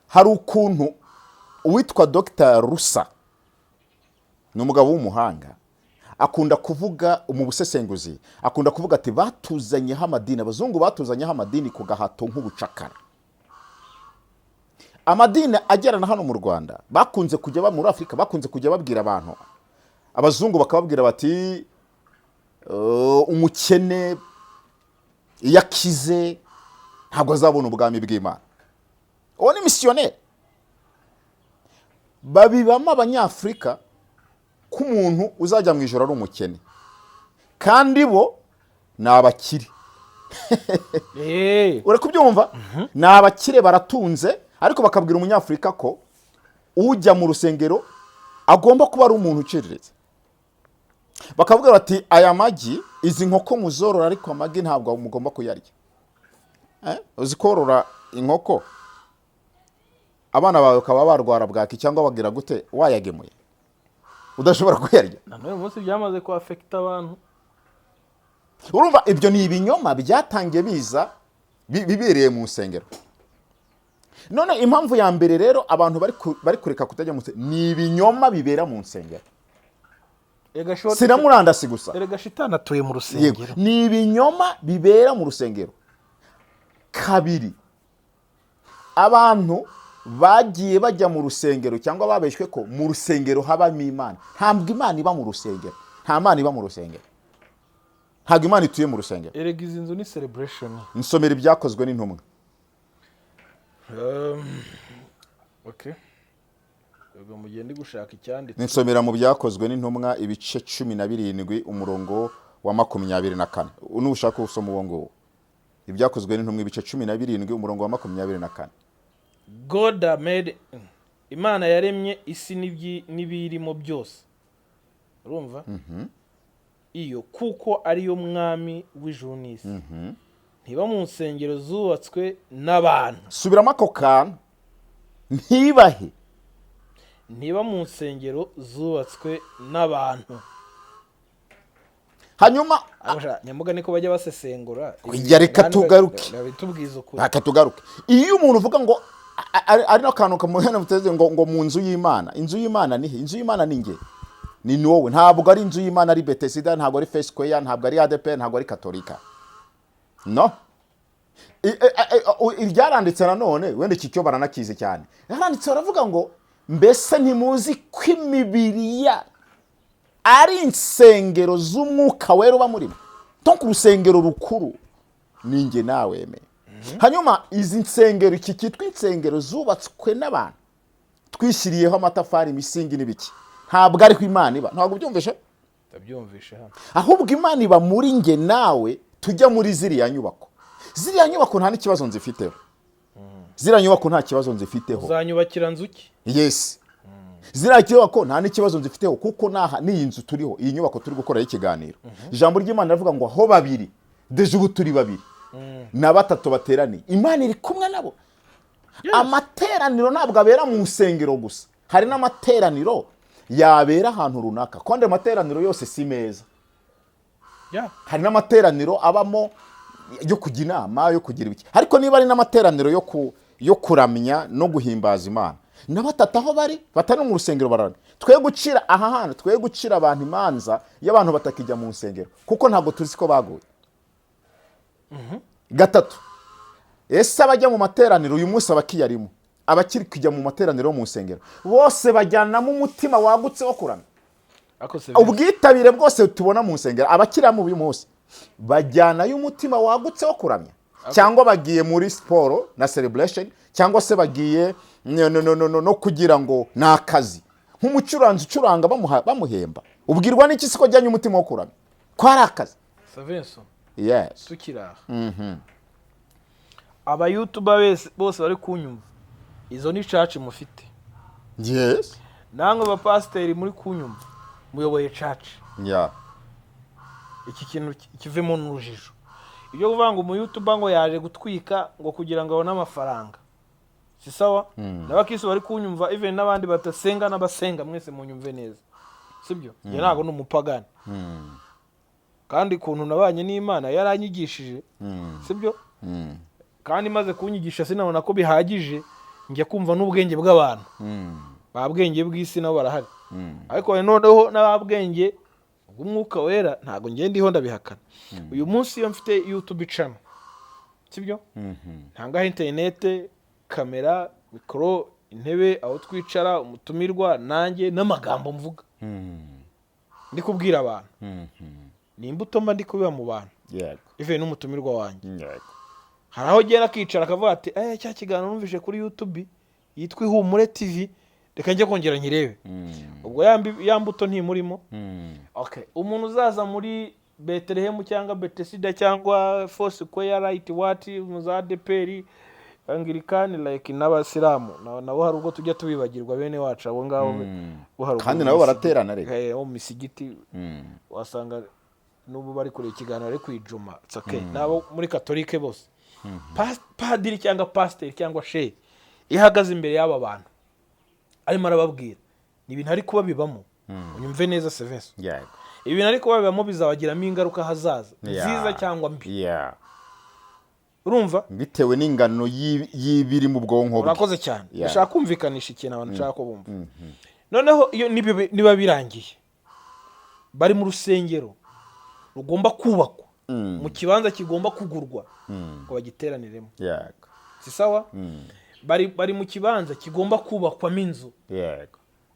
hari ukuntu uwitwa Dr. Rusa, ni umugabo w'umuhanga, akunda kuvuga mu busesenguzi, akunda kuvuga ati batuzanyeho amadini, abazungu batuzanyeho amadini ku gahato nk'ubucakara. Amadini agerana hano mu Rwanda bakunze kujya muri Afrika, bakunze kujya babwira abantu, abazungu bakababwira bati umukene yakize ntabwo azabona ubwami bw'Imana. Uwo ni missionnaire. Babibamo abanyafrika ko umuntu uzajya mu ijoro ari umukene, kandi bo ni abakire. Uri kubyumva? Ni abakire baratunze, ariko bakabwira umunyafrika ko ujya mu rusengero agomba kuba ari umuntu uciriritse. Bakavuga bati aya magi izi nkoko muzorora ariko amagi ntabwo mugomba kuyarya. Uzi korora inkoko abana bawe bakaba barwara bwaki cyangwa bagira gute wayagemuye udashobora kuyarya. None umunsi byamaze ko affect abantu. Urumva ibyo ni ibinyoma byatangiye biza bibereye mu nsengero. None impamvu ya mbere rero abantu bari kureka kutajya mu ni ibinyoma bibera mu nsengero. Siramurandasi gusa. Erega shitana atuye mu rusengero. Ni ibinyoma bibera mu rusengero. Kabiri, abantu bagiye bajya mu rusengero cyangwa babeshywe ko mu rusengero habamo Imana. Ntabwo Imana iba mu rusengero. Nta Mana iba mu rusengero. Ntabwo Imana ituye mu rusengero. Erega izi nzu ni celebration. Nsomera ibyakozwe n'intumwa. Okay. Ubwo mugende gushaka icyanditse. Nsomera mu byakozwe n'intumwa ibice 17 umurongo wa 24. Unushaka usoma uwo ngo. Ibyakozwe n'intumwa ibice 17 umurongo wa 24. God made, Imana yaremye isi n'ibirimo byose. Urumva? Iyo kuko ariyo mwami w'ijuru n'isi. Ntiba mu nsengero zubatswe n'abantu. Subiramo ako kantu. Ntibahe. Ntiba mu nsengero zubatswe n'abantu. Hanyuma nyamuga niko bajya basesengura. Kujya reka tugaruke. Babitubwiza ukuri. Reka tugaruke. Iyo umuntu uvuga ngo ari no kantu kamuhana muteze ngo mu nzu y'Imana. Inzu y'Imana ni he? Inzu y'Imana ni nge. Ni wowe. Ntabwo ari inzu y'Imana ari Bethesda, ntabwo ari First Square, ntabwo ari ADP, ntabwo ari Katolika. No. Iryaranditse nanone wende kicyo baranakize cyane. Yaranditse baravuga ngo mbese ntimuzi ko imibiri ya ari insengero z'umwuka wera uba murimo. Tonku urusengero rukuru ninjye nawe eme. Hanyuma izi nsengero iki kitwa insengero zubatswe n'abantu. Twishyiriyeho amatafari imisingi n'ibiki. Ntabwo ari ko Imana iba. Ntabwo byumvishe? Ndabyumvishe hano. Ahubwo Imana iba muri nge nawe tujya muri ziriya nyubako. Ziriya nyubako nta n'ikibazo nzifiteho. Ziriya nyubako nta kibazo nzifiteho. Uzanyubakira nzuki? Yes. Ziriya nyubako nta n'ikibazo nzifiteho kuko naha ni inzu turiho. Iyi nyubako turi gukora ikiganiro. Ijambo ry'Imana rivuga ngo aho babiri deje ubu turi babiri. Na batatu baterani. Imana iri kumwe nabo. Amateraniro ntabwo abera mu nsengero gusa. Hari n'amateraniro yabera ahantu runaka. Konde amateraniro yose si meza. Hari n'amateraniro abamo yo kujya inama yo kugira ibiki. Ariko niba ari n'amateraniro yo kuramya no guhimbaza Imana. Na batatu aho bari batari mu rusengero barana. Twe gucira aha hano, twe gucira abantu imanza y'abantu batakijya mu nsengero kuko ntabwo tuzi ko baguye. Gatatu. Ese abajya mu materaniro uyu munsi abakiyarimo. Abakiri kujya mu materaniro mu nsengero. Bose bajyana mu mutima wagutse wo kuramya. Ubwitabire bwose tubona mu nsengero abakira mu uyu munsi bajyana y'umutima wagutse wo kuramya. Cyangwa bagiye muri siporo na celebration cyangwa se bagiye no kugira ngo nakazi. Nk'umucuranzi ucuranga bamuhemba. Ubwirwa n'iki siko jyanye umutima wo kuramya. Ko ari akazi. Savenso. Yes. Tukiraha. Aba YouTuber bose bari kunyumva. Izo ni church mufite. Yes. Nango ba pastor muri kunyumva. Muyoboye church. Yeah. Iki kintu kivemo n'urujijo. Iyo uvuga ngo mu YouTuber ngo yaje gutwika ngo kugira ngo abone amafaranga. Si sawa? N'abakirisitu bari kunyumva even n'abandi batasenga n'abasenga mwese munyumve neza. Sibyo? Ye ntago n'umupagani. Kandi kuntu nabanye n'Imana yaranyigishije. Sibyo? Kandi maze kunyigisha sinabona ko bihagije njye kumva n'ubwenge bw'abantu. Babwenge bw'isi nabo barahari. Ariko noneho n'ababwenge bw'umwuka wera ntago ngiye ndiho ndabihakana. Uyu munsi iyo mfite YouTube channel. Sibyo? Ntanga internet, kamera, mikoro, intebe, aho twicara, umutumirwa, nanjye n'amagambo mvuga. Ndi kubwira abantu. Ni imbuto mba ndi kubiba mu bantu. Yego. Ive n'umutumirwa wanjye. Yego. Haraho gera kicara akavuga ati cya kiganiro numvise kuri YouTube yitwa IHUMURE TV reka njye kongera nyirebe. Ubwo ya mbuto ntimurimo. Okay, umuntu uzaza muri Bethlehem cyangwa Bethesda cyangwa Force Square right what muzadeperi Anglikani like n'abasilamu nabo hari ubwo tujya tubibagirwa bene wacu abo ngabo kandi nabo baraterana rero mu misigiti wasanga n'ubu bari kure ikiganiro ari kwijuma it's okay nabo muri katolike bose padiri cyangwa pastor cyangwa shehe ihagaze imbere y'aba bantu arimo arababwira ni ibintu ari kuba bibamo unyumve neza Sevenso ibintu ari kuba bibamo bizabagiramo ingaruka hazaza nziza cyangwa mbi urumva bitewe n'ingano y'ibiri mu bwonko bwe. Murakoze cyane ndashaka kumvikanisha ikintu abantu nshaka ko bumva noneho iyo niba birangiye bari mu rusengero rugomba kubakwa mu kibanza kigomba kugurwa ngo bagiteraniremo si sawa bari mu kibanza kigomba kubakwamo inzu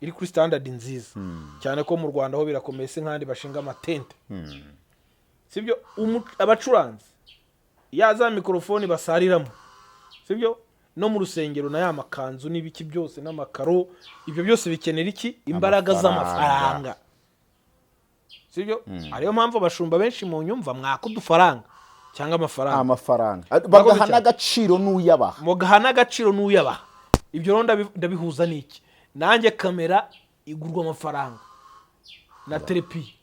iri kuri standard nziza cyane ko mu Rwanda ho birakomeye se nkandi bashinga amatente sibyo abacuranzi yaza mikrofoni basariramo sibyo no mu rusengero na ya makanzu n'ibiki byose n'amakaro ibyo byose bikenera iki imbaraga z'amafaranga sibyo ariyo mpamvu abashumba benshi mu nyumva mwakudufaranga cyangwa amafaranga bagahana agaciro n'uyabaha mugahana agaciro n'uyabaha ibyo ronda ndabihuza n'iki nanjye kamera igurwa amafaranga na telepi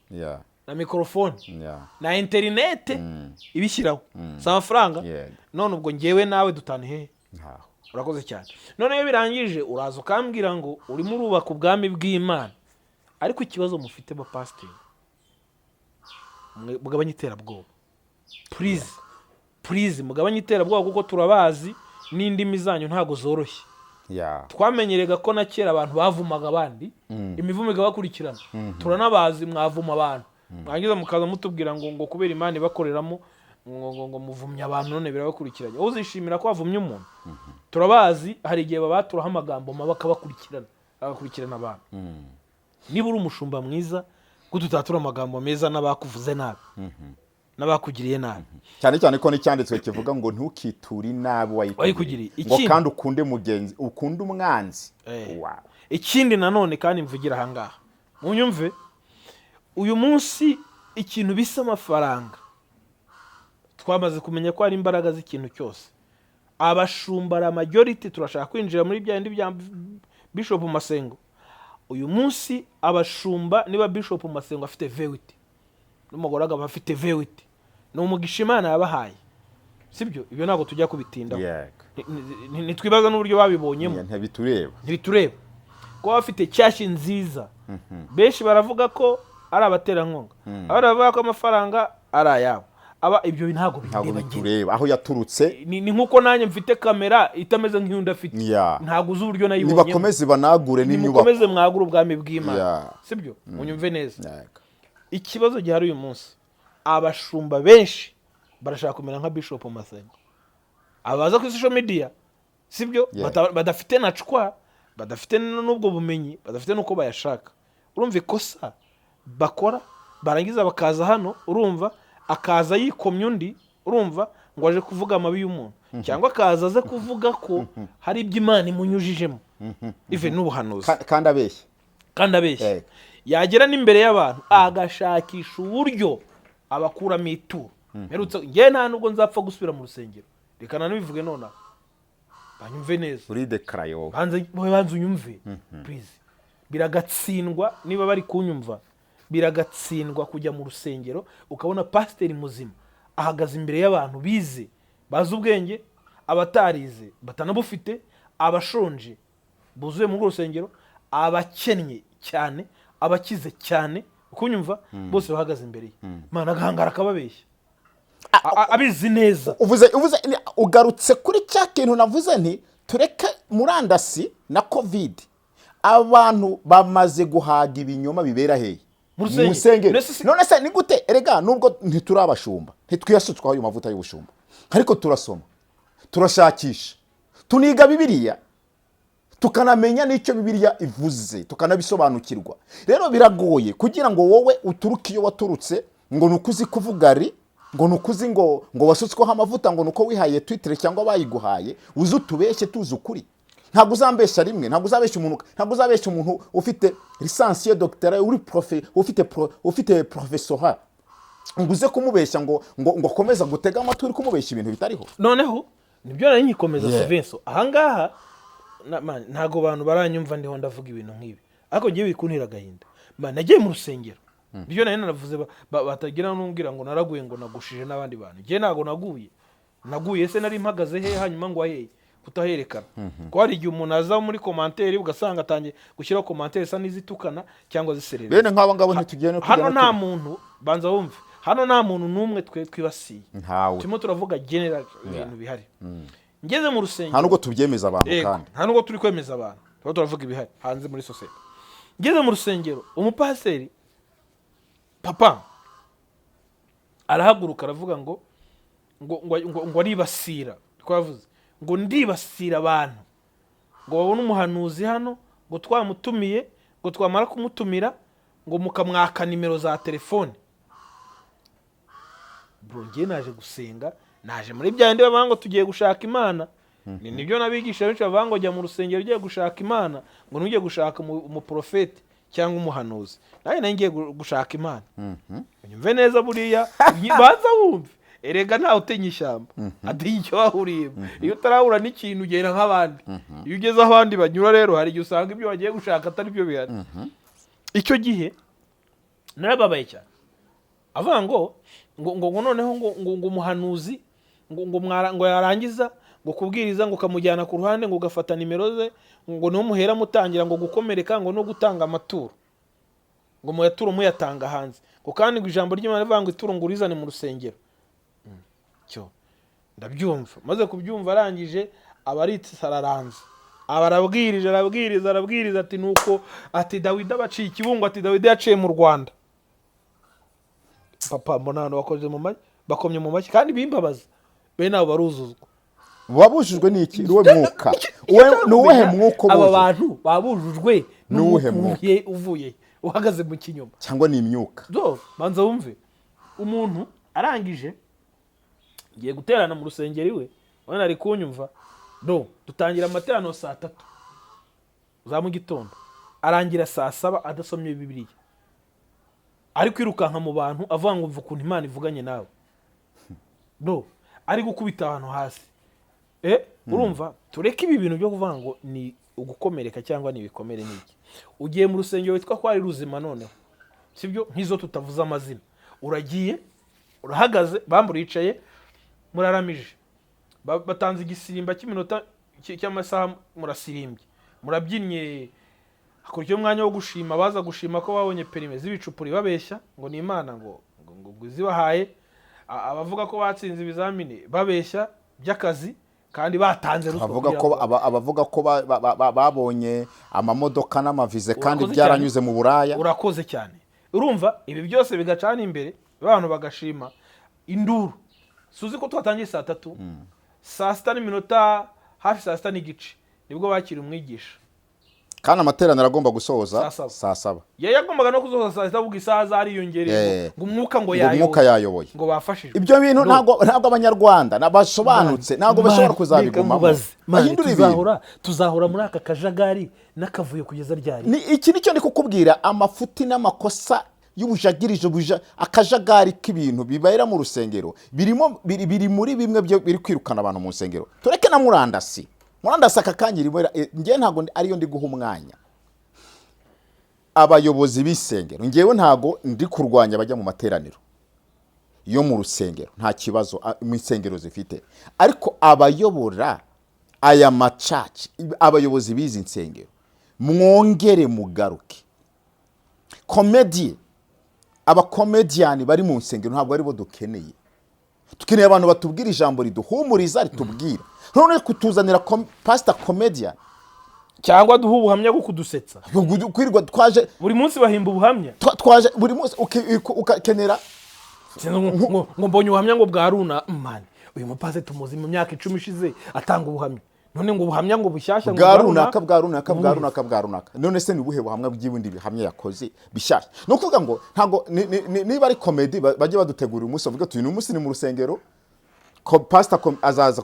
na mikrofone na internet ibishyiraho za amafaranga none ubwo ngewe nawe dutane he urakoze cyane none iyo birangije uraza ukambwira ngo urimo urubaka ubwami bw'Imana ariko ikibazo mufite ba pastor mugabanye iterabwoba please mugabanye iterabwoba kuko turabazi n'indimi zanyu ntago zoroshye twamenyerega ko na kera abantu bavumaga abandi imivumo igabakurikirana turanabazi mwavuma abantu mwangiza mukaza mutubwira ngo kubera Imana ibakoreramo ngo muvumya abantu none birabakurikiranye uzishimira ko wavumye umuntu turabazi hari igihe babaturaho amagambo mabaka bagakurikirana abantu niba uri umushumba mwiza gututatura amagambo meza n'abakuvuze nabi n'abakugiriye nabi cyane cyane ko n'icyanditswe kivuga ngo ntukiture nabi wayikugiriye ngo kandi ukunde mugenzi ukunde umwanzi ikindi nanone kandi mvugira aha ngaha munyumve uyu munsi ikintu bisa amafaranga twamaze kumenya ko ari imbaraga z'ikintu cyose abashumba la majority turashaka kwinjira muri bya bya Bishop Masengo uyu munsi abashumba niba Bishop Masengo afite vewiti n'umugore agaba afite vewiti n'umugisha Imana yabahaye sibyo ibyo ntago tujya kubitindaho nitwibaza n'uburyo babibonyemo ntibitureba ko bafite cyashi nziza benshi baravuga ko ari abaterankunga baravuga ko amafaranga ari ayabo ibyo ntago bitureba aho yaturutse ni nkuko nanjye mfite kamera itameze nk'iyundi afite ntago uzi uburyo nayibonye nibakomeze banagure n'inyubako nibakomeze mwagura ubwami bw'Imana sibyo munyumve neza ikibazo gihari uyu munsi abashumba benshi barashaka kumera nka Bishop Masengo abaza ku social media sibyo badafite nacwa badafite n'ubwo bumenyi badafite nuko bayashaka urumva ikosa bakora barangiza bakaza hano urumva akaza yikomye undi urumva ngo aje kuvuga amabi y'umuntu cyangwa akaza aze kuvuga ko hari ibyo Imana imunyujijemo even n'ubuhanuzi kandi abeshya yagera n'imbere y'abantu agashakisha uburyo abakuramo ituro merutse ngiye nta nubwo nzapfa gusubira mu rusengero reka nabivuge none banyumve neza uri declare banze unyumve please biragatsindwa niba bari kunyumva biragatsindwa kujya mu rusengero ukabona pasiteri muzima ahagaze imbere y'abantu bize bazi ubwenge abatarize batanabufite abashonje buzuye mu rusengero abakennye cyane abakize cyane kunyumva bose bahagaze imbere ye Mana agahangara akababeshya abizi neza uvuze ugarutse kuri cya kintu navuze nti tureke murandasi na covid abantu bamaze guhaga ibinyoma bibera hehe Murusengero none se ni gute erega nubwo ntiturabashumba ntitwiyasutswaho ayo mavuta y'ubushumba ariko turasoma turashakisha tuniga Bibiliya tukanamenya n'icyo Bibiliya ivuze tukanabisobanukirwa rero biragoye kugira ngo wowe uturuke iyo waturutse ngo nukuzi kuvuga ari ngo nukuzi ngo wasutsweho amavuta ngo nuko wihaye Twitter cyangwa bayiguhaye uzi utubeshye tuzi ukuri ntabwo uzambesha rimwe ntabwo uzabesha umuntu ufite lisansiye docteur uri ufite professora nguze kumubeshya ngo komeza gutega amatwi uri kumubeshya ibintu bitariho noneho nibyo nari nyikomeza Sevenso ahangaha ntago abantu baranyumva ndiho ndavuga ibintu nk'ibi ariko ngiye bikuntera agahinda nagiye mu rusengero nibyo nari naravuze batagira n'umbwira ngo naraguye ngo nagushije n'abandi bantu ngiye ntago naguye se nari mpagaze he hanyuma ngo aheye kutaherekana ko hari igihe umuntu aza muri commentaire ugasanga atangiye gushyiraho commentaire isa n'izitukana cyangwa ziserera bene nk'aba ngabo ntitugiye no hano nta muntu banza wumve hano nta muntu n'umwe twibasiye ntawe turimo turavuga general ibintu bihari ngeze mu rusengero nta nubwo tubyemeza abantu kandi nta nubwo turi kwemeza abantu tuba turavuga ibihari hanze muri society ngeze mu rusengero umupaseri papa arahaguruka aravuga ngo aribasira twavuze ngo ndibasira abantu ngo babone umuhanuzi hano ngo twamutumiye ngo twamara kumutumira ngo mukamwaka nimero za telefone bro ngiye naje gusenga naje muri byandi bavuga ngo tugiye gushaka Imana nibyo nabigisha benshi bavuga ngo jya mu rusengero ugiye gushaka Imana ngo ntugiye gushaka umuprofeti cyangwa umuhanuzi naye ngiye gushaka Imana nyumve neza buriya baza wumve erega ntawe utenya ishyamba ati icyo wahuriyemo iyo utarahura n'ikintu ugenda nk'abandi iyo ugeze aho abandi banyura rero hari igihe usanga ibyo bagiye gushaka atari byo bihari icyo gihe narababaye cyane avuga ngo noneho ngo umuhanuzi ngo yarangiza ngo kubwiriza ngo kamujyana ku ruhande ngo gafata nimero ze ngo niho muhera mutangira ngo gukomereka ngo no gutanga amaturo ngo muyaturo muyatanga hanze ngo kandi ngo ijambo ry'Imana rivuga ngo ituro ngo urizane mu rusengero cyo ndabyumva maze kubyumva arangije abaritse sararanze arabwiriza ati nuko ati Dawidi abaciye ikibungo ati Dawidi yaciye mu Rwanda papa mbona hano bakoze mu mashyi bakomye mu mashyi kandi bimbabaza bene abo baruzuzwa wabujujwe n'iki niwe mwuka nuwuhe mwuka aba bantu babujujwe nuwuhe mwuka uvuye uhagaze mu kinyoma cyangwa ni imyuka manza wumve umuntu arangije ngiye guterana mu rusengero iwe wana ari kunyumva dutangira amaterano 3:00 za mu gitondo arangira 7:00 adasomye Bibiliya ari kwirukanka mu bantu avuga ngo ukuntu Imana ivuganye nawe ari gukubita abantu hasi urumva tureke ibi bintu byo kuvuga ngo ni ugukomereka cyangwa ni ibikomere n'iki ugiye mu rusengero witwa ko ari ruzima noneho sibyo nk'izo tutavuze amazina uragiye urahagaze bamburicaye muraramije batanze igisirimba cy'iminota cy'amasaha murasirimbye murabyinnye hakurikiye umwanya wo gushima baza gushima ko babonye perime z'ibicupuri babeshya ngo ni Imana ngo zibahaye abavuga ko batsinze ibizamini babeshya by'akazi kandi batanze ruswa abavuga ko babonye amamodoka n'amavize kandi byaranyuze mu Buraya urakoze cyane urumva ibi byose bigacana imbere abantu bagashima induru suzi ko twatangiye 3:00 3:00 n'iminota hafi 3:00 n'igice nibwo bakira umwigisha kandi amateraniro agomba gusoza 7:00 yagombaga no kuzoza 7:00 ubwo isaha zariyongereye ngo umwuka ngo yayoboye ngo bafashijwe ibyo bintu ntago abanyarwanda nabasobanutse ntago bashobora kuzabigumamo bahindura ibintu tuzahora muri aka kajagari n'akavuyo kugeza ryari iki nicyo ndi kukubwira amafuti n'amakosa y'ubujagirije akajagari k'ibintu bibayira mu rusengero biri muri bimwe byo biri kwirukana abantu mu rusengero tureke na murandasi akakangirimo ngiye ntago ariyo ndi guha umwanya abayobozi b'isengero ngewe ntago ndi kurwanya bajya mu materaniro yo mu rusengero nta kibazo mu isengero zifite ariko abayobora aya macaci abayobozi b'izi nsengero mwongere mugaruke komedi abakomediani bari mu nsengero ntabwo ari bo dukeneye abantu batubwira ijambo riduhumuriza ritubwira none kutuzanira pastor comedian cyangwa duha ubuhamya bwo kudusetsa kwirwa twaje buri munsi bahimba ubuhamya twaje buri munsi ukenera ngo mbonye ubuhamya ngo bwa runa mani uyu mupase tumuzi mu myaka 10 ishize atanga ubuhamya none ngo ubuhamya ngo bushyashya ngo bwa runaka none se ni ubuhe buhamya bw'ibindi bihamya yakoze bishyashya no kuvuga ngo ntago niba ari comedy bajye badutegura umunsi bavuga tuyu umunsi ni mu rusengero pastor azaza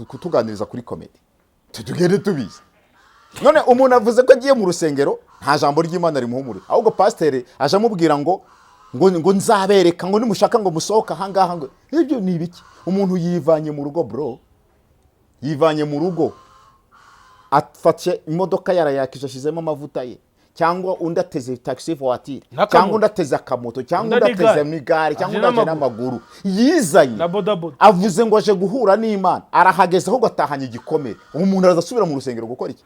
kutuganiriza kuri comedy tugende tubizi none umuntu avuze ko agiye mu rusengero nta jambo ry'Imana rimuhumure ahubwo pastor aje amubwira ngo nzabereka ngo nimushaka ngo musohoka hangaha ngo ibyo ni ibiki umuntu yivanye mu rugo bro yivanye mu rugo afashe imodoka yarayakije ashizemo amavuta ye, cyangwa undi ateze taxi voiture, cyangwa undi ateze akamoto, cyangwa undi ateze migari, cyangwa undi aje n'amaguru, yizanye avuze ngo aje guhura n'Imana, arahageze aho gatahanye igikomere, umuntu arazasubira mu rusengero gukora iki?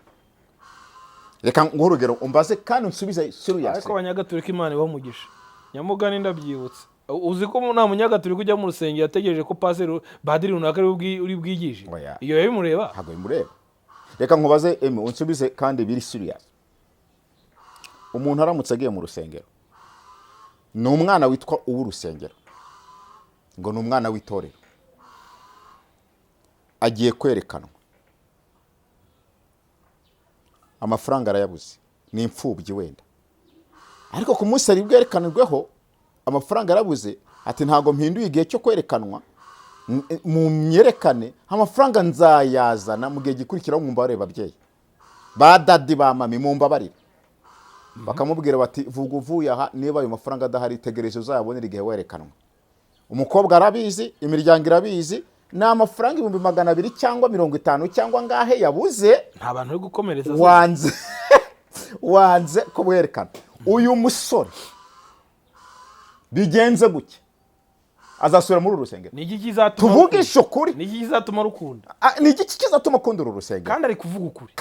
Reka ngurugero umbaze kandi unsubize serious. Ariko abanyagatolika Imana ibamugisha nyamugani ndabyibutse. Uzi ko nta munyagatolika ujya mu rusengero yategereje ko pastor badiri runaka uri bwigishe, iyo yabimureba ntabwo bimureba. Reka nkubaze unsubize kandi biri serious. Umuntu aramutse agiye mu rusengero, ni umwana witwa uw'urusengero, ngo ni umwana w'itorero, agiye kwerekanwa, amafaranga arayabuze, ni imfubyi wenda, ariko ku munsi ari bwerekanirweho amafaranga arabuze, ati ntago mpinduye igihe cyo kwerekanwa, mu myerekane amafaranga nzayazana mu gihe gikurikiraho, mwumva bareba ababyeyi ba dadi ba mami, mwumva barira bakamubwira bati vuga uvuye aha, niba ayo mafaranga adahari tegereje uzayabonera igihe werekanwa. Umukobwa arabizi, imiryango irabizi, ni amafaranga 200 cyangwa 50 cyangwa ngahe yabuze, nta bantu bari gukomereza wanze ko werekana. Uyu musore bigenze guke azasubira muri urusengero. Ni iki kizatuma tuvugisha ukuri? Ni iki kizatuma rukunda? Ni iki kizatuma akunda urusengero? Kandi ari kuvuga ukuri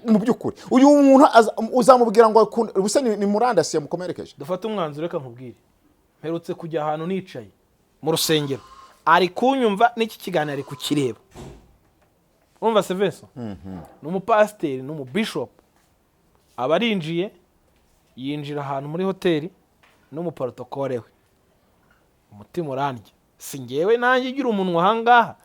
mu by'ukuri. Uyu muntu uzamubwira ngo ubuse ni murandasi yamukomerekeje. Dufata umwanzuro, reka nkubwire, mperutse kujya ahantu nicaye mu rusengero, ari kunyumva n'iki kiganiro ari kukireba. Urumva Seveso? Ni umupasiteri n'umubishop, abarinjiye yinjira ahantu muri hoteli n'umuprotokole we, umutima urandya, si ngewe nanjye igira umunwa ahangaha,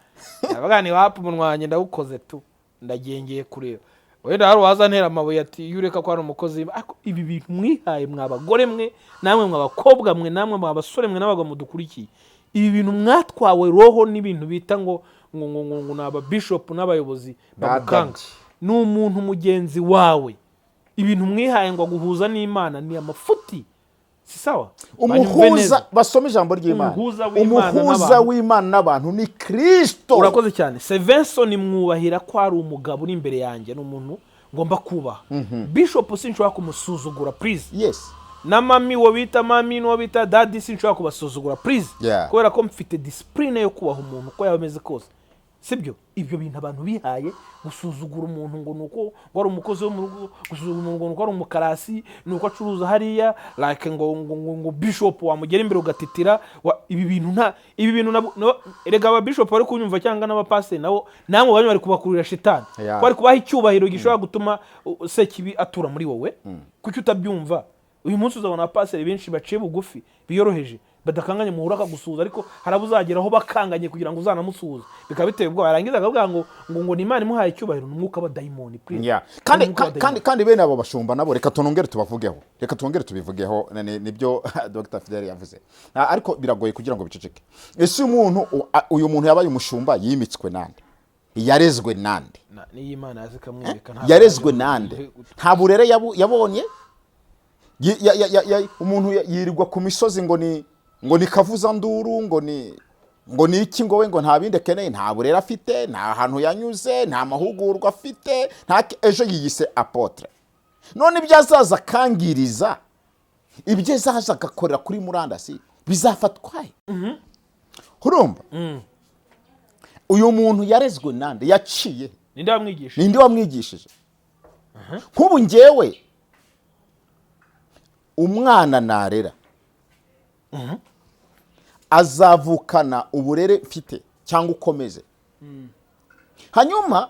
yavuga ni wapi umunwa wanjye ndawukoze tu, ndagengeye kureba, wenda hari uwazantera amabuye ati yureka ko ari umukozi. Ibi bintu mwihaye mwabagore mwe, namwe mwabakobwa mwe, namwe mwabasore mwe n'abagabo mudukurikiye, ibi bintu mwatwawe roho n'ibintu bita ngo naba bishop n'abayobozi bagukanga, ni umuntu mugenzi wawe, ibintu mwihaye ngo guhuza n'Imana ni amafuti, si sawa? Umuhuza, basome ijambo ry'Imana, umuhuza w'Imana n'abantu ni Kristo. Urakoze cyane. Sevenson mwubahira ko ari umugabo uri imbere yanjye, n'umuntu ngomba kubaha. Bishop sinshobora kumusuzugura, please. Yes. Na mami wo bita mami no bita daddy sinshobora kubasuzugura, please. Kubera ko mfite discipline yo kubaha umuntu ko yabameze kose, sibyo? Ibyo bintu abantu bihaye gusuzugura umuntu ngo nuko wari umukozi wo mu rugo, gusuzugura umuntu ngo ari umukarasi, nuko acuruza hariya, like ngo bishop wamugera imbere ugatitira. Ibi bintu erega aba bishop bari kunyumva cyangwa n'abapasiteri nabo namwe banyu bari kubakurira shitani, bari kubaha icyubahiro gishobora gutuma sekibi atura muri wowe. Kuki utabyumva? Uyu munsi uzabona abapasiteri benshi baciye bugufi, biyoroheje, badakanganye muhura akagusuhuza, ariko harabuzageraho bakanganye kugira ngo uzanamusuhuze, bikaba biteye ubwoba. Yarangiza akavuga ngo ni Imana imuhaye icyubahiro, n'umwuka w'abadayimoni. Kandi bene abo bashumba nabo reka tunongere tubivugeho, nibyo Dr. Fidel yavuze, ariko biragoye kugira ngo biceceke. Ese uyu muntu yabaye umushumba yimitswe nande? Yarezwe nande? Ni Imana yazikamwereka. Yarezwe nande? Nta burere yabonye? Umuntu yirirwa ku misozi ngo ni kavuza nduru, ngo ni iki, ngo we ngo nta bindi akeneye, nta burera afite, nta hantu yanyuze, nta mahugurwa afite, ejo yiyise apotre. None ibyo azaza akangiriza, ibyo azaza agakorera kuri murandasi bizafatwaye. Urumva? Uyu muntu yarezwe nande? Yaciye ninde wamwigishije? Nk'ubu ngewe umwana narera azavukana uburere mfite cyangwa ukomeze. Hanyuma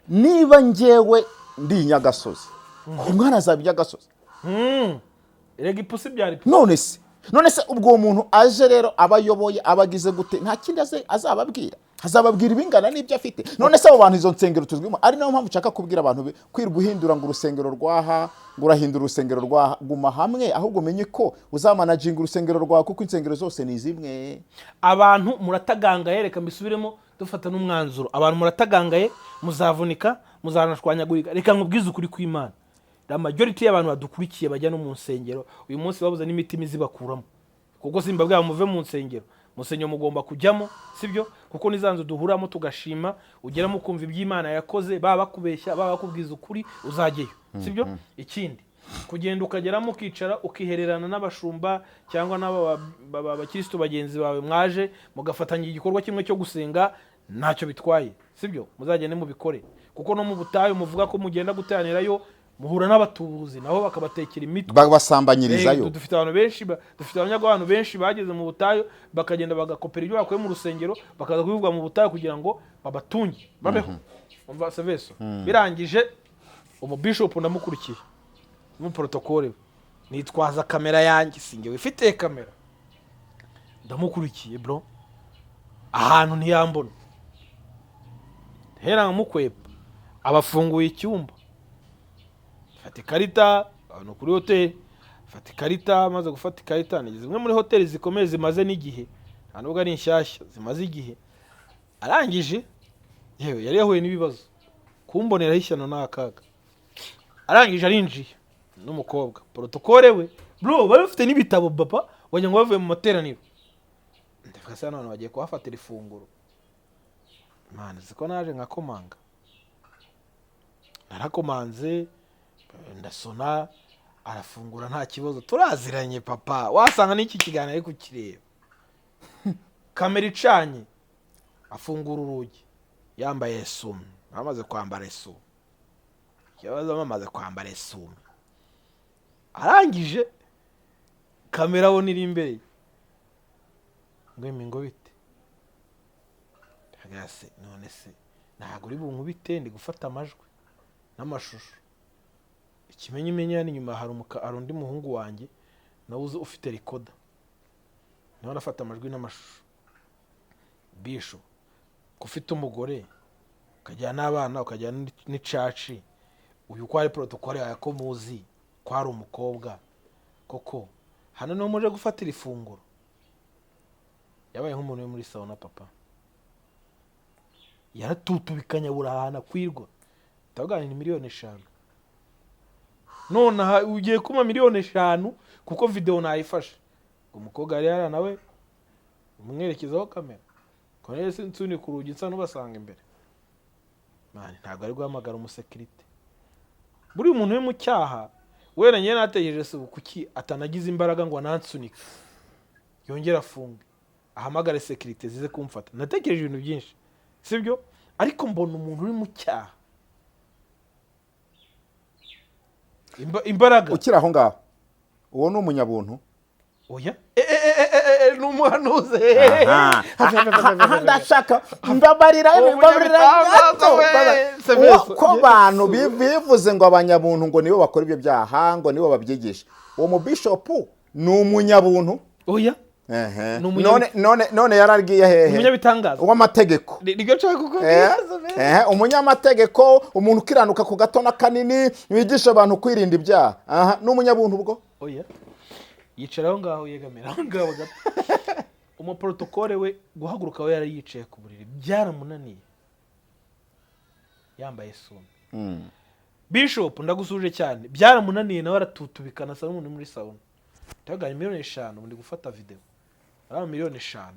niba ngewe ndi Nyagasozi, umwana azaba Nyagasozi. Erega ipusi byari. None se ubwo umuntu aje rero abayoboye abagize gute, nta kindi azababwira ibingana n'ibyo afite. None se abo bantu izo nsengero tuzwimo, ari nayo mpamvu nshaka kubwira abantu kwirguhindura ngo urusengero rwaha, ngo urahindura urusengero rwa guma hamwe, ahubwo umenye ko uzamanaginga urusengero rwa, kuko insengero zose ni zimwe. Abantu muratagangaye, reka mbisubiremo dufata n'umwanzuro, abantu muratagangaye, muzavunika, muzanashwanyagurika. Reka nkubwize ukuri kw'Imana, la majority y'abantu badukurikiye bajya no mu nsengero uyu munsi babuze n'imitima izibakuramo, kuko simbabwira muve mu nsengero Musenyero mugomba kujyamo sibyo kuko nizanzu duhuramo tugashima ugeramo kumva iby'Imana yakoze baba bakubeshya baba bakubwiza ukuri uzageyo sibyo ikindi kugenda ukageramo ukicara ukihererana n'abashumba cyangwa n'abakirisitu bagenzi bawe mwaje mugafatanya igikorwa kimwe cyo gusenga ntacyo bitwaye sibyo muzagende mubikore kuko no mu butayu muvuga ko mugenda guteranirayo muhura n'abatubuzi nabo bakabatekera imitwe basambanyirizayo. Dufite abantu benshi bageze mu butayu bakagenda bagakopera ibyo bakoye mu rusengero bakaza kubivugwa mu butayu kugira ngo babatunge babeho umva seveso birangije umubishop ndamukurikiye mu protocole nitwaza kamera yanjye singe wifite kamera ndamukurikiye bro ahantu ntiyambona hera mukwepa abafunguye icyumba fata ikarita no kuri hotel fata ikarita maze gufata ikarita nigeze zimwe muri hoteli zikomeye zimaze n'igihe nta nubwo ari inshyashya zimaze igihe arangije yewe yari yahuye n'ibibazo kumbonera hishyano n'akaga arangije arinjiye n'umukobwa protocole we bro bari bafite n'ibitabo papa wagira ngo bavuye mu materaniro ndavuga se none bagiye kuhafatira ifunguro man ziko naje nkakomanga narakomanze ndasona arafungura nta kibazo turaziranye papa wasanga n'iki kiganiro ari kukireba kamera icanye afungura urugi yambaye esume amaze kwambara esume kibazo amaze kwambara esume arangije kamera abona iri imbere ngo bite hagase none se ntabwo uri bunkubite ndi gufata amajwi n'amashusho ikimenyimenya ni nyuma hari undi muhungu wanjye nawe ufite recorder nawe arafata amajwi n'amashusho bisho kufite umugore ukajyana n'abana ukajyana n'icaci uyu ko ari protocole yako muzi ko ari umukobwa koko hano no muje gufatira ifunguro yabaye nk'umuntu wo muri sauna papa yaratutubikanya burahana kwirwa tagana ni miliyoni 5 none ugiye kuma miliyoni 5 kuko video nayifashe umukobwa ari yara nawe umwerekezaho kamera kone nsuni ku rugi nsa n'ubasanga imbere mani ntabwo ari guhamagara umusekirite buri umuntu we mu cyaha wera nyene nategereje se kuki atanagize imbaraga ngo anansunika yongera afunge ahamagare sekirite zize kumfata natekereje ibintu byinshi sibyo ariko mbona umuntu uri mu cyaha imbaraga ukira aho ngaho uwo ni umunyabuntu oya n'umuhanuzi ndashaka mbabarira ko abantu bivuze ngo abanyabuntu ngo nibo bakora ibyo byaha ngo nibo babyigisha uwo mu bishop ni umunyabuntu oya none yarargiye hehe umunyabitangaza w'amategeko niryo nshaka kuko umunyamategeko umuntu ukiranuka ku gato na kanini wigisha abantu kwirinda ibyaha ni umunyabuntu ubwo oya yicaraho ngaho yegamira aho ngaho gato umuprotocole we guhaguruka we yari yicaye ku buriri byaramunaniye yambaye sume bishop ndagusuje cyane byaramunaniye nawe aratutubikana asa n'umuntu muri sauna tagaye miliyoni 5 ndi gufata video ari miliyoni 5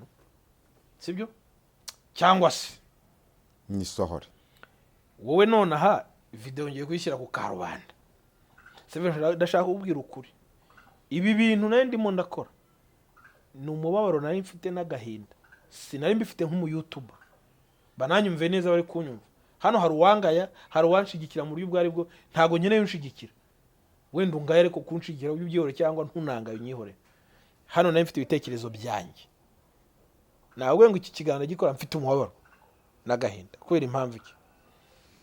sibyo cyangwa se ni sohore wowe none aha video ngiye kuyishyira ku karubanda sibyo ndashaka kubwira ukuri ibi bintu nari ndimo ndakora ni umubabaro nari mfite n'agahinda sinari mbifite nk'umu YouTuber bananyumve neza bari kunyumva hano hari uwangaya hari uwanshigikira mu buryo bwari bwo ntago nkeneye unshigikira wenda ungaye ariko kunshigikira ubyihore cyangwa ntunanga unyihore hano nari mfite ibitekerezo byanyu nawe ngo iki kiganiro gikora mfite umubabaro n'agahinda kubera impamvu iki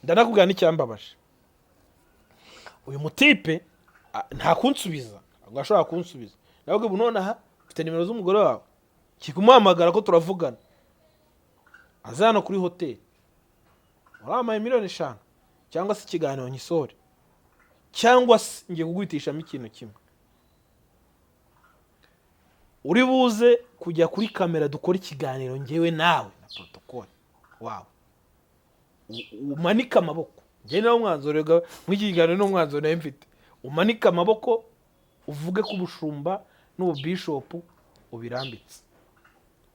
ndanakubwira n'icyambabaje uyu mutipe nta kunsubiza ngo ashobora kunsubiza nabwo ubu none aha mfite nimero z'umugore wawe kikumuhamagara ko turavugana azana kuri hotel uramaye miliyoni 5 cyangwa se ikiganiro nyisore cyangwa se ngiye kugwitishamo ikintu kimwe uri buze kujya kuri kamera dukora ikiganiro ngewe nawe na protocole wawe umanika amaboko ngewe nawe umwanzuro mw'iki kiganiro n'umwanzuro nawe mfite umanika amaboko uvuge ku bushumba n'ububishop ubirambitse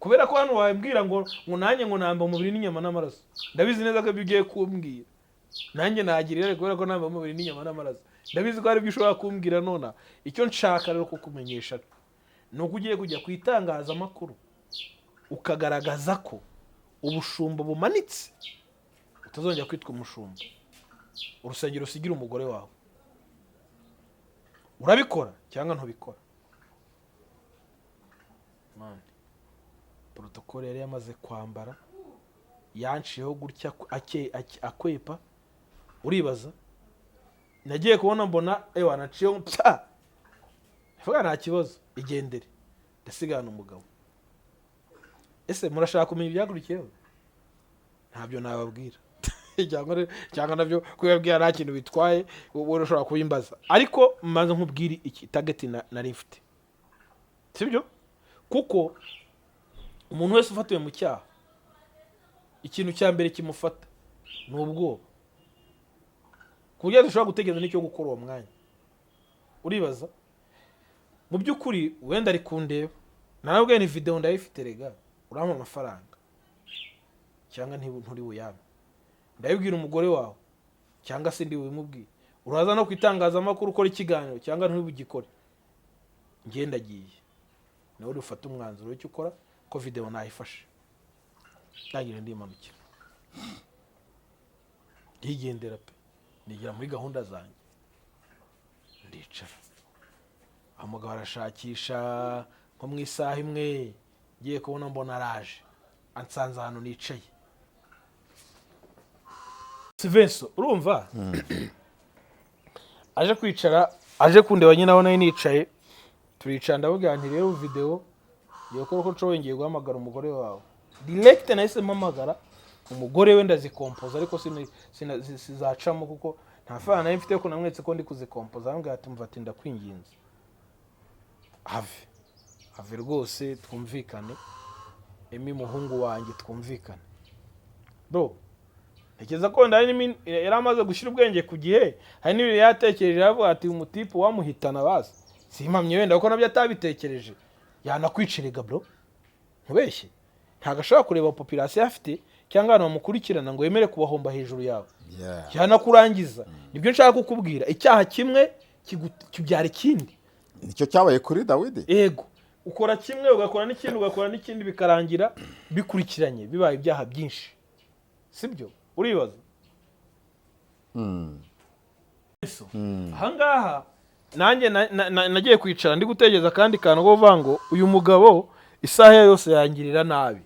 kubera ko hano wabwira ngo nanjye ngo namba umubiri n'inyama n'amaraso ndabizi neza ko ibyo ugiye kumbwira nanjye nagirira kubera ko namba umubiri n'inyama n'amaraso ndabizi ko ari byo ushobora kumbwira nona icyo nshaka rero kukumenyesha ni uko ugiye kujya ku itangazamakuru ukagaragaza ko ubushumba bumanitse utazongera kwitwa umushumba urusengero usigira umugore wawe urabikora cyangwa ntubikora mani protokole yari yamaze kwambara yanciyeho gutya akwepa uribaza nagiye kubona mbona naciyeho psa vuga nta kibazo igendere ndasigana umugabo ese murashaka kumenya ibyakurikiyeho ntabyo nababwira cyangwa nabyo kubabwira nta kintu bitwaye wowe ushobora kubimbaza ariko mbanza nkubwire iki target nari mfite sibyo kuko umuntu wese ufatiwe mu cyaha ikintu cya mbere kimufata ni ubwoba ku buryo dushobora gutegereza n'icyo gukora uwo mwanya uribaza mu by'ukuri wenda ari kundeba narabwiye ni video ndayifite rega urampa amafaranga cyangwa nturi buyame ndabibwira umugore wawe cyangwa se ndi bimubwire uraza no kwitangazamakuru ukora ikiganiro cyangwa nturi bugikore ngenda giye nawe ufata umwanzuro w'icyo ukora ko video nayifashe ndagira ndi manukira ndigendera pe nigira muri gahunda zanjye ndicara umugabo arashakisha nko mu isaha imwe ngiye kubona mbona araje ansanze hano nicaye Sivenso urumva aje kwicara aje kundeba nyine nawe nicaye turicara ndavuga nti rero video yokora ko nshoboye ngiye guhamagara umugore wawe direct nahise mpamagara umugore we ndazikompoza ariko sizacamo kuko nta fana nayo mfite ko namwetse ko ndi kuzikompoza ambwira ati mva ati ndakwinginze have rwose twumvikane emi muhungu wanjye twumvikane bro ntekereza ko ndari yari amaze gushyira ubwenge ku gihe hari n'ibintu yatekereje yavuga ati umutipu wamuhitana basi simpamye wenda kuko nabyo atabitekereje yanakwiciriga bro ntubeshye ntago ashobora kureba population afite cyangwa abantu bamukurikirana ngo yemere kubahomba hejuru yawe yanakurangiza nibyo nshaka kukubwira icyaha kimwe kibyara ikindi nicyo cyabaye kuri Dawidi yego ukora kimwe ugakora n'ikindi bikarangira bikurikiranye bibaye ibyaha byinshi sibyo uribaza ahangaha nanjye nagiye kwicara ndi gutegereza kandi kantu ko vango uyu mugabo isaha yose yangirira nabi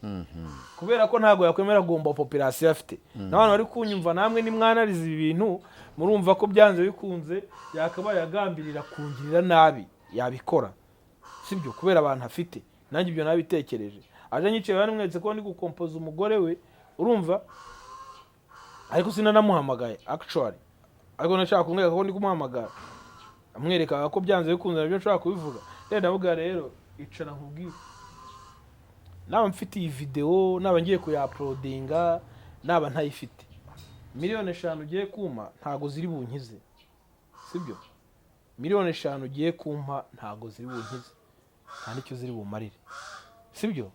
kubera ko ntago yakwemera gomba population afite n'abantu bari kunyumva namwe ni mwanariza ibintu murumva ko byanze bikunze yakabaye yagambirira kungirira nabi yabikora sibyo kubera abantu afite nanjye ibyo nabitekereje aje nyicaye bari mwetse ko ndi gukompoza umugore we urumva ariko sinanamuhamagaye actually ariko nashaka kumwereka ko ndi kumuhamagara amwereka ko byanze bikunze nabyo nshaka kubivuga rero ndavuga rero icara nkubwire naba mfite iyi video naba ngiye kuya-uploadinga naba ntayifite 5,000,000 ugiye kumpa ntago ziri bunkize sibyo 5,000,000 ugiye kumpa ntago ziri bunkize nta nicyo ziri bumarire sibyo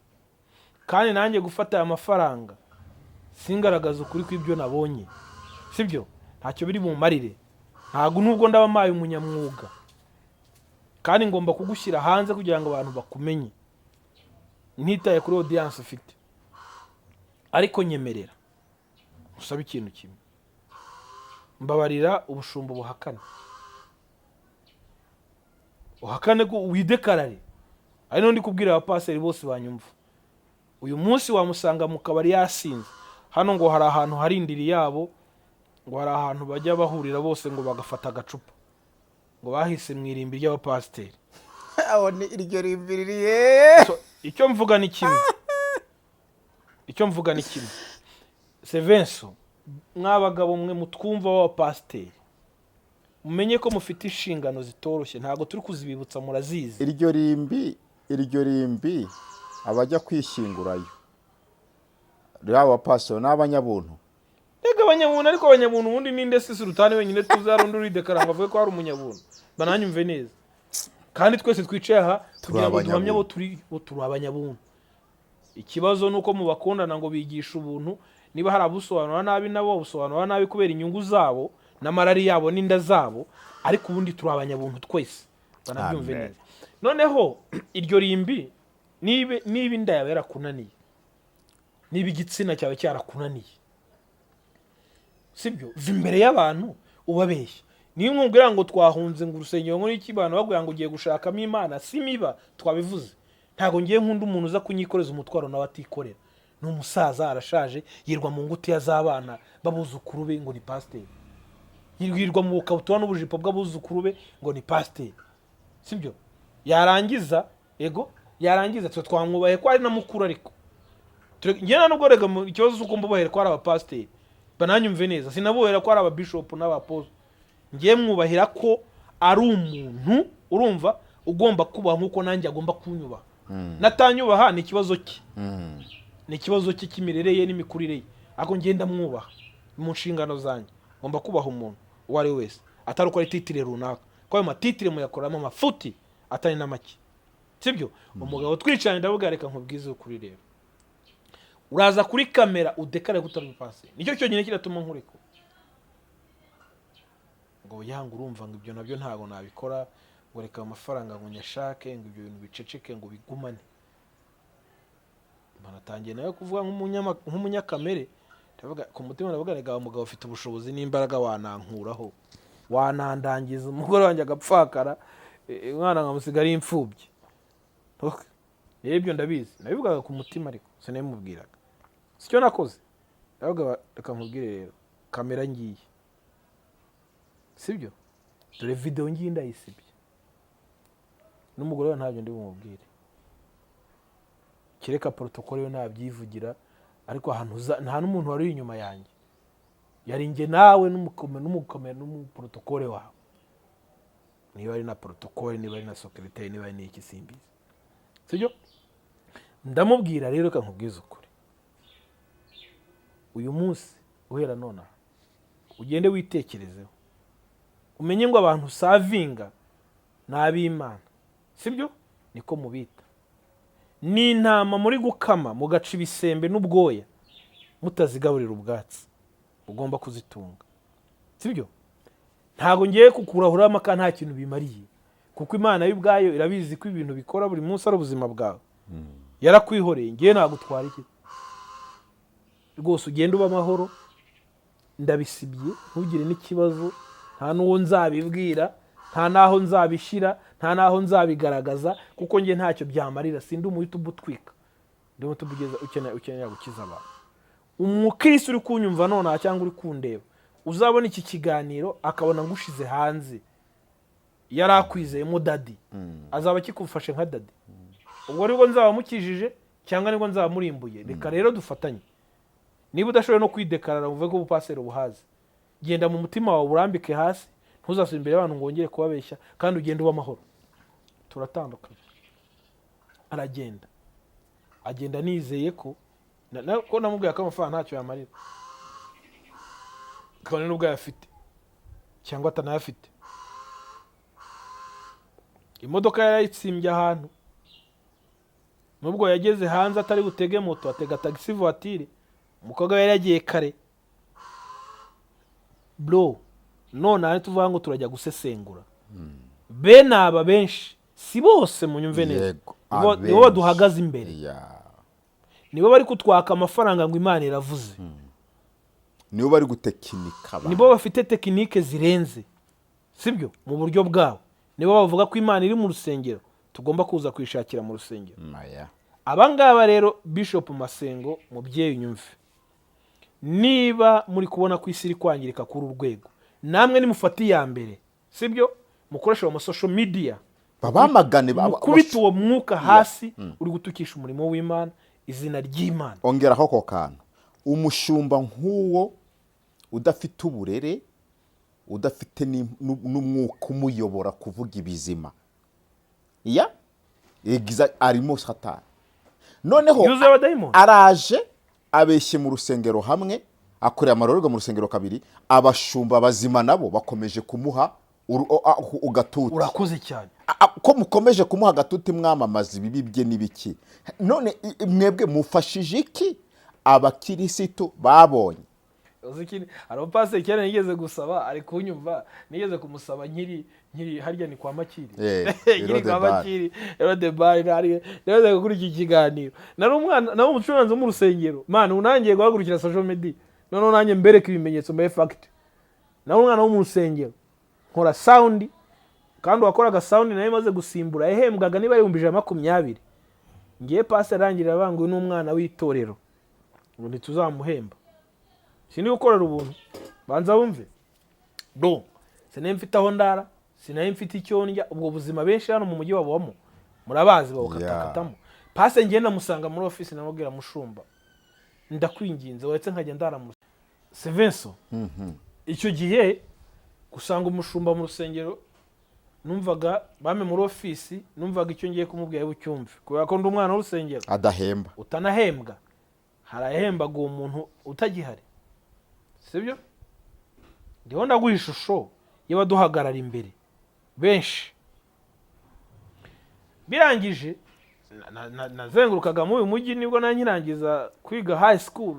kandi nanjye gufata aya mafaranga singaragaza ukuri kw'ibyo nabonye sibyo ntacyo biri bumarire ntago nubwo ndabamaye umunyamwuga kandi ngomba kugushyira hanze kugira ngo abantu bakumenye ntitaye kuri audience ufite ariko nyemerera usaba ikintu kimwe mbabarira ubushumba uhakane ko widekarare ari no ndi kubwira abapaseri bose banyumva uyu munsi wamusanga mu kabari yasinze hano ngo hari ahantu hari indiri yabo ngo hari ahantu bajya bahurira bose ngo bagafata agacupa ngo bahise mwirimbi ry'abapasiteri abone iryo rimbiriye icyo mvuga ni kimwe Sevenso mwabagabo mwe mutwumva w'abapasiteri mumenye ko mufite inshingano zitoroshye ntago turi kuzibibutsa murazizi iryo rimbi abajya kwishyingurayo raba pastor n'abanyabuntu ega abanyabuntu ariko abanyabuntu ubundi ninde sisi rutane wenyine tuzarondura idekaranga avuye ko hari umunyabuntu bananyumve neza kandi twese twicaye aha kugira ngo duhamye abo turi abanyabuntu ikibazo nuko mu bakundana ngo bigisha ubuntu, niba hari abusobanura nabi nabo babusobanura nabi kubera inyungu zabo n'amarari yabo n'inda zabo, ariko ubundi turi abanyabuntu twese banabyumve neza. Noneho iryo rimbi niba inda yawe yarakunaniye, niba igitsina cyawe cyarakunaniye, sibyo imbere y'abantu ubabeshya. Niyo nkubwira ngo twahunze ngo urusengero ngo n'ikibano bagwira ngo ugiye gushakamo Imana, si miba twabivuze. Ntago ngiye nkunda umuntu uza kunyikoreza umutwaro nawe atikorera. Ni umusaza arashaje yirwa mu ngutiya z'abana babuzukuru be ngo ni pasiteri, yirwa mu bukabutura n'ubujipo bw'abuzukuru be ngo ni pasiteri, sibyo? Yarangiza twe twamwubahe ko ari na mukuru, ariko njye nubwo rega ikibazo cy'uko mbubahere ko ari abapasiteri bananyumve neza, sinabuhera ko ari ababishopu n'abaposto. Ngiye mwubahira ko ari umuntu urumva ugomba kubaha nk'uko nanjye agomba kunyubaha. Natanyubaha ni ikibazo cye, ni ikibazo cye cy'imirere ye n'imikurire ye, ariko ngenda mwubaha mu nshingano zanjye. Ngomba kubaha umuntu uwo ari wese, atari uko ari titire runaka, ko ayo matitire muyakoramo amafuti atari na make, sibyo? Umugabo twicaranye ndavuga reka nkubwize ukuri rero, uraza kuri kamera udekare kutari pasiteri, nicyo cyonyine kiratuma nkureka ngo yanga urumva ngo ibyo nabyo ntago nabikora, ngo reka amafaranga ngo nyashake, ngo ibyo bintu biceceke ngo bigumane. Banatangiye nayo kuvuga nk'umunyakamere, ndavuga ku mutima ndavuga rega umugabo ufite ubushobozi n'imbaraga wanankuraho, wanandangiza umugore wanjye agapfakara, umwana nkamusiga ari imfubyi. Ibyo ndabizi nabivugaga ku mutima, ariko sinabimubwiraga, sicyo nakoze. Ndavuga reka nkubwire rero, kamera ngiye, sibyo? Dore video ngiye ndayisibye, n'umugore we ntabyo ndi bumubwire, kireka protocole yo nabyivugira, ariko ahantu nta n'umuntu wari inyuma yanjye, yari nge nawe n'umuprotocole wawe. Niba ari na protocole, niba ari na secretary, niba ari n'iki simbizi, sibyo? Ndamubwira rero reka nkubwize ukuri, uyu munsi uhera none ugende witekerezeho, umenye ngo abantu savinga n'ab'Imana, sibyo? Niko mubita. Ni intama muri gukama mugaca ibisembe n'ubwoya mutazigaburira ubwatsi, ugomba kuzitunga, sibyo? Ntago ngiye kukurahura amaka nta kintu bimariye, kuko Imana y'ubwayo irabizi ko ibintu bikora buri munsi ari ubuzima bwawe. Yarakwihoreye, ngiye nagutwara iki rwose, ugenda uba amahoro, ndabisibye, ntugire n'ikibazo, nta n'uwo nzabibwira, nta naho nzabishira, nta naho nzabigaragaza, kuko ngiye ntacyo byamarira. Sindi umuhita ubutwika, ndi mutubugeza ukeneye gukiza abantu. Umukristo uri kunyumva none cyangwa uri kundeba, uzabona iki kiganiro akabona ngushize hanze, yarakwizeyemo dadi, azaba kikufashe nka dadi. Ubwo nibwo nzaba mukijije cyangwa nibwo nzaba murimbuye. Reka rero dufatanye. Niba udashoboye no kwidekarara uvuge ko ubupasero buhaze, genda mu mutima wawe urambike hasi, ntuzasubire imbere y'abantu ngo wongere kubabeshya, kandi ugende uba amahoro. Turatandukanye. Agenda nizeye ko namubwiye ko amafaranga ntacyo yamarira, kabone n'ubwo yafite cyangwa atanayafite. Imodoka yarayitsimbye ahantu, nubwo yageze hanze atari butege moto, atega taxi voiture, umukobwa yari yagiye kare. Bro, none ari tuvuga ngo turajya gusesengura. Bene aba benshi si bose munyumve neza, nibo baduhagaze imbere, nibo bari kutwaka amafaranga ngo Imana iravuze, nibo bari gutekinika, nibo bafite tekinike zirenze, sibyo? Mu buryo bwabo nibo bavuga ko Imana iri mu rusengero, tugomba kuza kwishakira mu rusengero. Abangaba rero Bishop Masengo, mubyeyi unyumve, niba muri kubona ko isi iri kwangirika kuri urwego, namwe nimufati ya mbere, sibyo? Mukoresha mu social media, babamagane, kubita uwo mwuka hasi uri gutukisha umurimo w'Imana, izina ry'Imana. Ongeraho ko kantu, umushumba nk'uwo udafite uburere, udafite n'umwuka umuyobora kuvuga ibizima, arimo Satani. Noneho araje abeshye mu rusengero hamwe, akorera amarorerwa mu rusengero kabiri, abashumba bazima nabo bakomeje kumuha ugatuti urakoze cyane ko mukomeje kumuha agatuti mwamamaza ibibi bye n'ibiki none mwebwe mufashije iki abakirisitu babonye uzikini hari umupasiteri cyane nigeze gusaba ari kunyumva nigeze kumusaba nkiri harya ni kwa Makiri nkiri kwa Makiri de bar nari kuri iki kiganiro nari umwana nawe umucuranzi mu Murusengero man unangiye guhagurukira social media none nanjye mbereka ibimenyetso mbe fact nawe umwana wo mu Murusengero nkora sound kandi wakoraga sound nayo imaze gusimbura yahembwaga niba 120 ngiye pastor arangirira banguye n'umwana w'itorero ngo ntituzamuhemba sindi gukorera ubuntu banza bumve do sinaye mfite aho ndara sinaye mfite icyo ndya ubwo buzima benshi hano mu mujyi wabamo murabazi bawukatakatamo pastor ngenda musanga muri office namubwira mushumba ndakwinginze uretse nkajya ndara mu Sevenso icyo gihe gusanga umushumba mu rusengero numvaga bame muri office numvaga icyo ngiye kumubwira bucyumve kubera ko ndi umwana w'urusengero adahemba utanahembwa harahembaga uwo muntu utagihari sibyo ndiho ndaguha ishusho y'abaduhagarara imbere benshi birangije nazengurukaga mu uyu mujyi nibwo nanyirangiza kwiga high school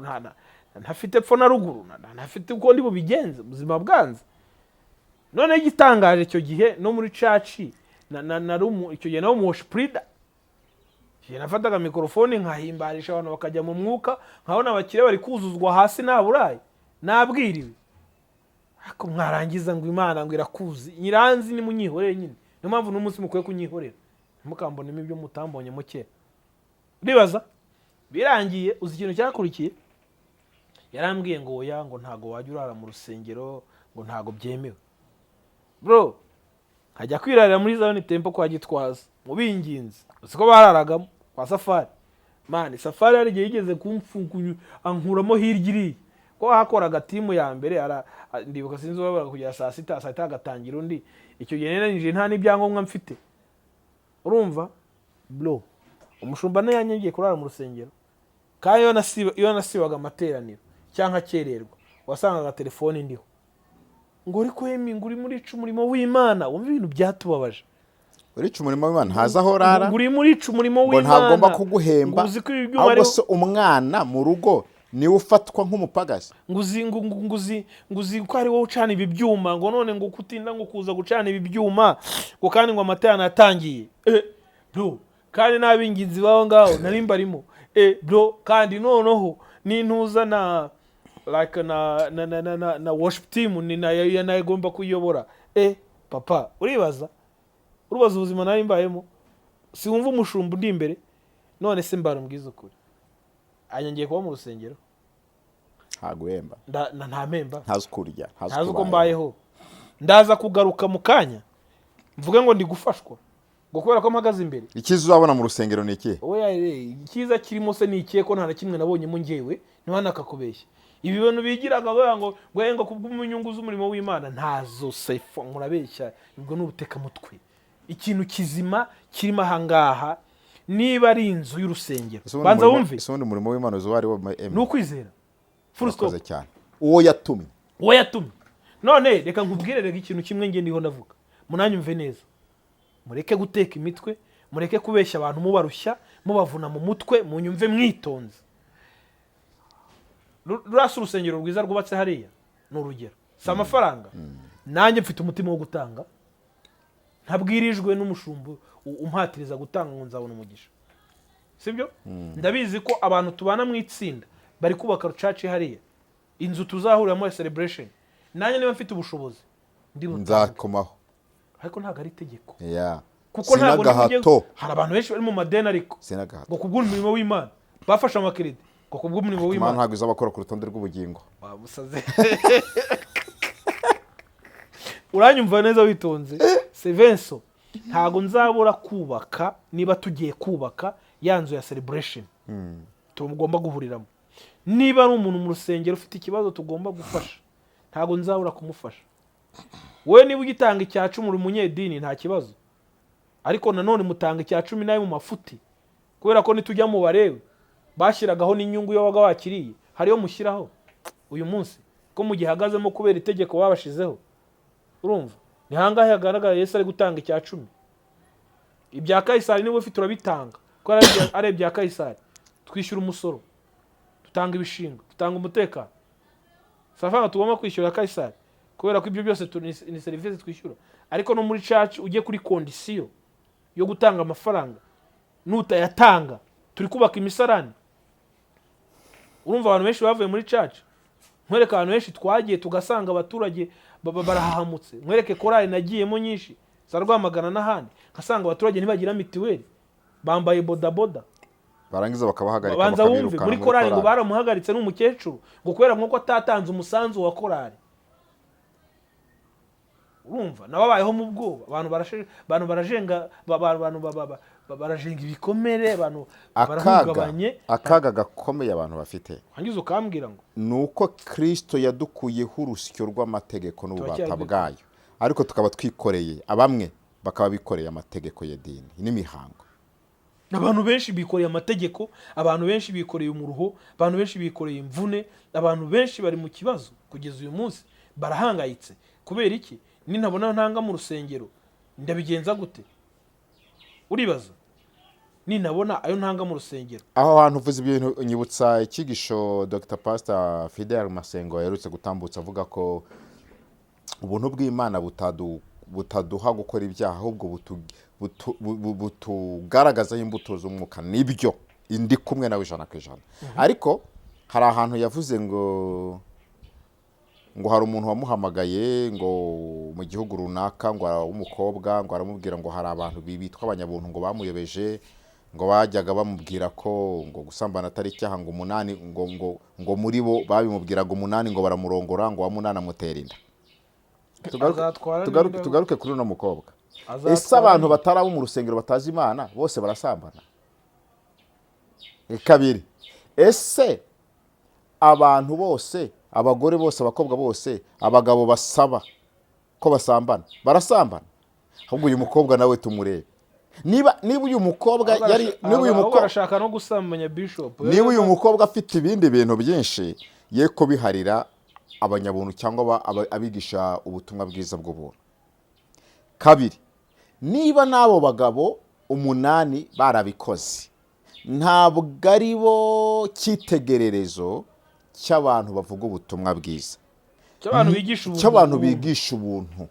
ntafite epfo na ruguru ntafite uko ndi bubigenze ubuzima bwanze none igitangaje icyo gihe no muri church icyo gihe nawo mu worship leader nafataga mikrofone nkahimbarisha abantu bakajya mu mwuka nkabona abakire bari kuzuzwa hasi nta burayi nabwiriwe ariko mwarangiza ngo Imana ngo irakuzi nyiranzi ni munyihoreye nyine niyo mpamvu n'umunsi mukwiye kunyihorera mukambonemo ibyo mutambonye muke bibaza birangiye uzi ikintu cyakurikiye yarambwiye ngo oya ngo ntago wajya urara mu rusengero ngo ntago byemewe bro hajya kwirarira muri zone tempo kwa Gitwaza mu binginzi usiko bararagamo kwa Safari man Safari ari gihe yigeze kumfungunya ankuramo hirya ko hakoraga timu ya mbere ndibuka sinzi wabara kujya saa 6 agatangira undi icyo gihe nene nta n'ibyangombwa mfite urumva bro umushumba ne yanyegiye kurara mu rusengero kayo nasibaga amateraniro cyangwa kererwa wasangaga telefone ndiho ngo uri kwemi nguri muri umurimo w'Imana wumva ibintu byatubabaje uri umurimo w'Imana haza aho rara nguri muri umurimo w'Imana ntagomba kuguhemba ahubwo se umwana mu rugo niwe ufatwa nk'umupagasi nguzi ko ari wowe ucana ibi byuma ngo none ngo kutinda ngo kuza gucana ibi byuma ngo kandi ngo amaterana yatangiye bro kandi nabinginzi baho ngaho nari mbarimo bro kandi noneho nintuza na like na worship team ni nayo igomba kuyobora papa uribaza ubuzima nari mbayemo si wumva umushumba ndi imbere none se mbara mbwiza ukuri anyangiye kuba mu rusengero ntagwemba nta mpemba ntazi kurya ntazi uko mbayeho ndaza kugaruka mu kanya mvuge ngo ndi gufashwa ngo kubera ko mpagaze imbere ikiza uzabona mu rusengero ni iki oya ikiza kirimo se ni iki ko nta na kimwe nabonyemo ngewe ntibanakakubeshya ibi bintu bigiraga ngo kubw'umunyungu z'umurimo w'Imana ntazo sefo murabeshya ubwo n'ubuteka mutwe ikintu kizima kirimo ahangaha niba ari inzu y'urusengero banza wumve isonde umurimo w'Imana zo ari wo n'ukwizera full stop cyane uwo yatumye none reka nkubwire reka ikintu kimwe nge ndiho ndavuga munanyumve neza mureke guteka imitwe mureke kubeshya abantu mubarushya mubavuna mu mutwe munyumve mwitonze rurasa urusengero rwiza rwubatse hariya n'urugero si amafaranga nanjye mfite umutima wo gutanga ntabwirijwe n'umushumbu umpatiriza gutanga ngo nzabona umugisha sibyo ndabizi ko abantu tubana mu itsinda bari kubaka rucaci hariya inzu tuzahuriramo ya celebration nanjye niba mfite ubushobozi nzakomaho ariko ntago ari itegeko kuko ntago gahato hari abantu benshi bari mu madeni ariko ngo kubw'umurimo w'Imana bafashe amakredit ngo kubw'umurimo w'Imana ntago izabakora ku rutonde rw'ubugingo babusaze uranyumva neza witonze Sevenso ntago nzabura kubaka niba tugiye kubaka yanzu ya celebration tugomba guhuriramo niba ari umuntu mu rusengero ufite ikibazo tugomba gufasha ntago nzabura kumufasha we niba ugitanga icya 10 uri munyedini nta kibazo ariko nanone mutanga icya 10 nayo mu mafuti kubera ko nitujya mu barewe bashyiragaho n'inyungu yo waga wakiriye hariyo mushyiraho uyu munsi ko mu gihagazemo kubera itegeko babashizeho urumva ni hangahe hagaragara Yesu ari gutanga icya 10 ibya Kayisari niba ufite urabitanga ko ari ibya Kayisari twishyura umusoro dutanga ibishingo dutanga umutekano safanga tugomba kwishyura Kayisari kubera ko ibyo byose ni service twishyura ariko no muri church ugiye kuri condition yo gutanga amafaranga nutayatanga turi kubaka imisarani urumva abantu benshi bavuye muri church nkwereka abantu benshi twagiye tugasanga abaturage barahahamutse nkwereke korali nagiyemo nyinshi zarwamagana n'ahandi nkasanga abaturage ntibagira mitiweli bambaye bodaboda barangiza bakabahagarika banza wumve muri korali ngo baramuhagaritse n'umukecuru ngo kubera nk'uko atatanze umusanzu wa korali urumva nababayeho mu bwoba abantu barajenga barajenga ibikomere abantu barahungabanye akaga gakomeye abantu bafite hangize ukambwira ngo nuko Kristo yadukuyeho urusyo rw'amategeko n'ububata bwayo ariko tukaba twikoreye abamwe bakaba bikoreye amategeko y'idini n'imihango abantu benshi bikoreye amategeko abantu benshi bikoreye umuruho abantu benshi bikoreye imvune abantu benshi bari mu kibazo kugeza uyu munsi barahangayitse kubera iki ninabona ntanga mu rusengero ndabigenza gute uribaza ninabona ayo ntanga mu rusengero aho hantu uvuze ibintu nyibutsa ikigisho Dr Pastor Fidel Masengo yarutse gutambutsa avuga ko ubuntu bw'Imana butaduha gukora ibyaha ahubwo butugaragaza imbuto z'umwuka nibyo indi kumwe nawe 100%. Ariko hari ahantu yavuze ngo hari umuntu wamuhamagaye ngo mu gihugu runaka ngo umukobwa ngo aramubwira ngo hari abantu bitwa abanyabuntu ngo bamuyobeje ngo bajyaga bamubwira ko ngo gusambana atari icyaha ngo 8 ngo muri bo babimubwiraga 8 ngo baramurongora ngo wa 8 amutera inda. Tugaruke kuri no mukobwa. Ese abantu batarabo mu rusengero batazi Imana bose barasambana? Kabiri, ese abantu bose, abagore bose, abakobwa bose, abagabo basaba ko basambana barasambana? Ahubwo uyu mukobwa nawe tumurebe. Niba uyu mukobwa yari uyu mukobwa arashaka no gusambanya bishop, niba uyu mukobwa afite ibindi bintu byinshi ye ko biharira abanyabuntu cyangwa abigisha ubutumwa bwiza bw'ubuntu. Kabiri, niba nabo bagabo 8 barabikoze, ntabwo ari bo cyitegererezo cy'abantu bavuga ubutumwa bwiza, cy'abantu bigisha ubuntu,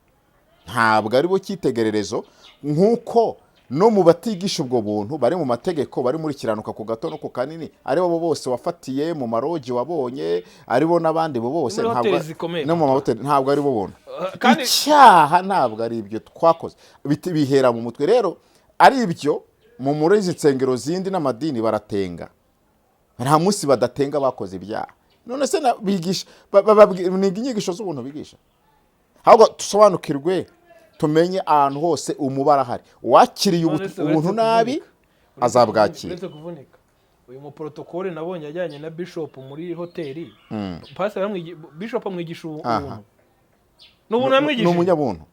ntabwo ari bo cyitegererezo nk'uko no mu batigisha ubwo buntu bari mu mategeko bari muri kiranuka ku gato no ku kanini ari bo bose wafatiye mu marogi wabonye ari bo nabandi bo bose ntabwo no mu mahoteli ntabwo ari bo buntu. Icyaha ntabwo ari ibyo twakoze bihera mu mutwe. Rero ari ibyo mu murezi nsengero zindi n'amadini baratenga, nta munsi badatenga bakoze ibyaha. None se bigisha inyigisho z'ubuntu bigisha, ahubwo tusobanukirwe tumenye ahantu hose umubara hari wakiriye ubuntu nabi azabwakira. Ndetse kuvunika uyu mu protocole nabonye ajyanye na bishop muri hoteli, pastor bishop amwigisha ubuntu n'ubuntu yamwigisha n'umunyabuntu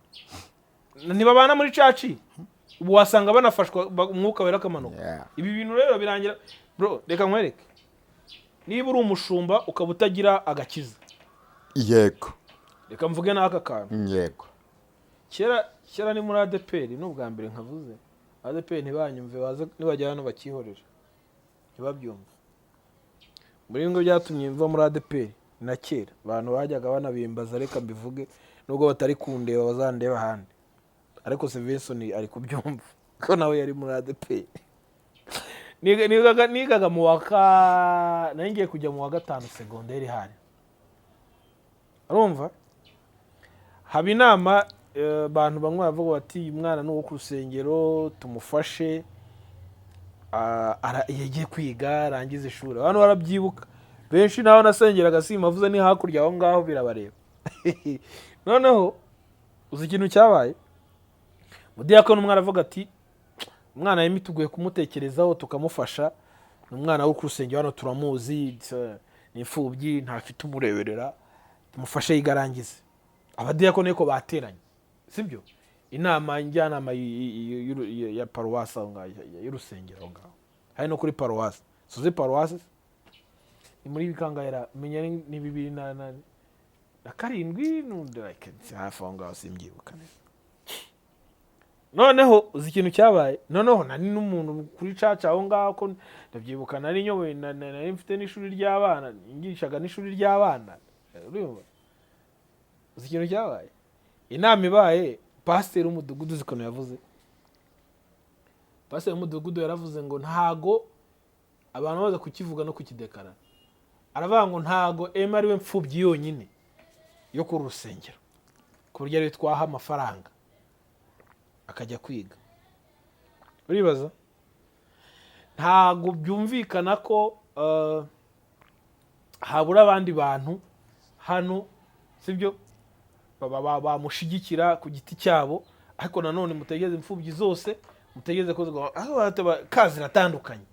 ntibabana muri church, ubu wasanga banafashwa umwuka wera kamanuka. Ibi bintu rero birangira bro, reka nkwereke niba uri umushumba ukaba utagira agakiza, yego reka mvuge n'aka kantu, yego kera ni muri ADPR n'ubwa mbere nkavuze ADPR ntibanyumve baza nibajya hano bakihorera ntibabyumva. Muri ngo byatumye mva muri ADPR na kera abantu bajyaga banabimbaza, reka mbivuge nubwo batari kundeba bazandeba handi, ariko Sevenson ari kubyumva ko nawe yari muri ADPR. Nigaga mu waka nangiye kujya mu wa 5 secondaire hari, arumva haba inama abantu bamwe bavuga bati umwana n'uwo ku rusengero tumufashe yagiye kwiga arangiza ishuri. Abantu barabyibuka benshi, naho nasengeraga simavuze ni hakurya aho ngaho birabareba. Noneho uzi ikintu cyabaye, mudiyakoni umwana avuga ati umwana yimituguye kumutekerezaho tukamufasha, n'umwana wo ku rusengero hano turamuzi ni imfubyi ntafite umureberera, tumufashe yigarangize. Abadiyakoni ko bateranye, sibyo? Inama njyanama ya paruwasi aho ngaho y'urusengero ngaho, hari no kuri paruwasi, suze paruwasi ni muri Bikangayira, menya ni 2007 n'undi like hafi aho ngaho simbyibuka neza. noneho uzi ikintu cyabaye noneho nari n'umuntu kuri caca aho ngaho ko ndabyibuka nari nyoboye nari mfite n'ishuri ry'abana nyigishaga n'ishuri ry'abana urumva uzi ikintu cyabaye inama ibaye pasiteri w'umudugudu uzi ukuntu yavuze pasiteri w'umudugudu yaravuze ngo ntago abantu baza kukivuga no kukidekara aravuga ngo ntago Emma ari we mfubyi yonyine yo ku rusengero ku buryo ari twaha amafaranga akajya kwiga uribaza ntago byumvikana ko habura abandi bantu hano sibyo bamushyigikira ku giti cyabo ariko nanone mutegeze imfubyi zose mutegeze ko kazi ratandukanye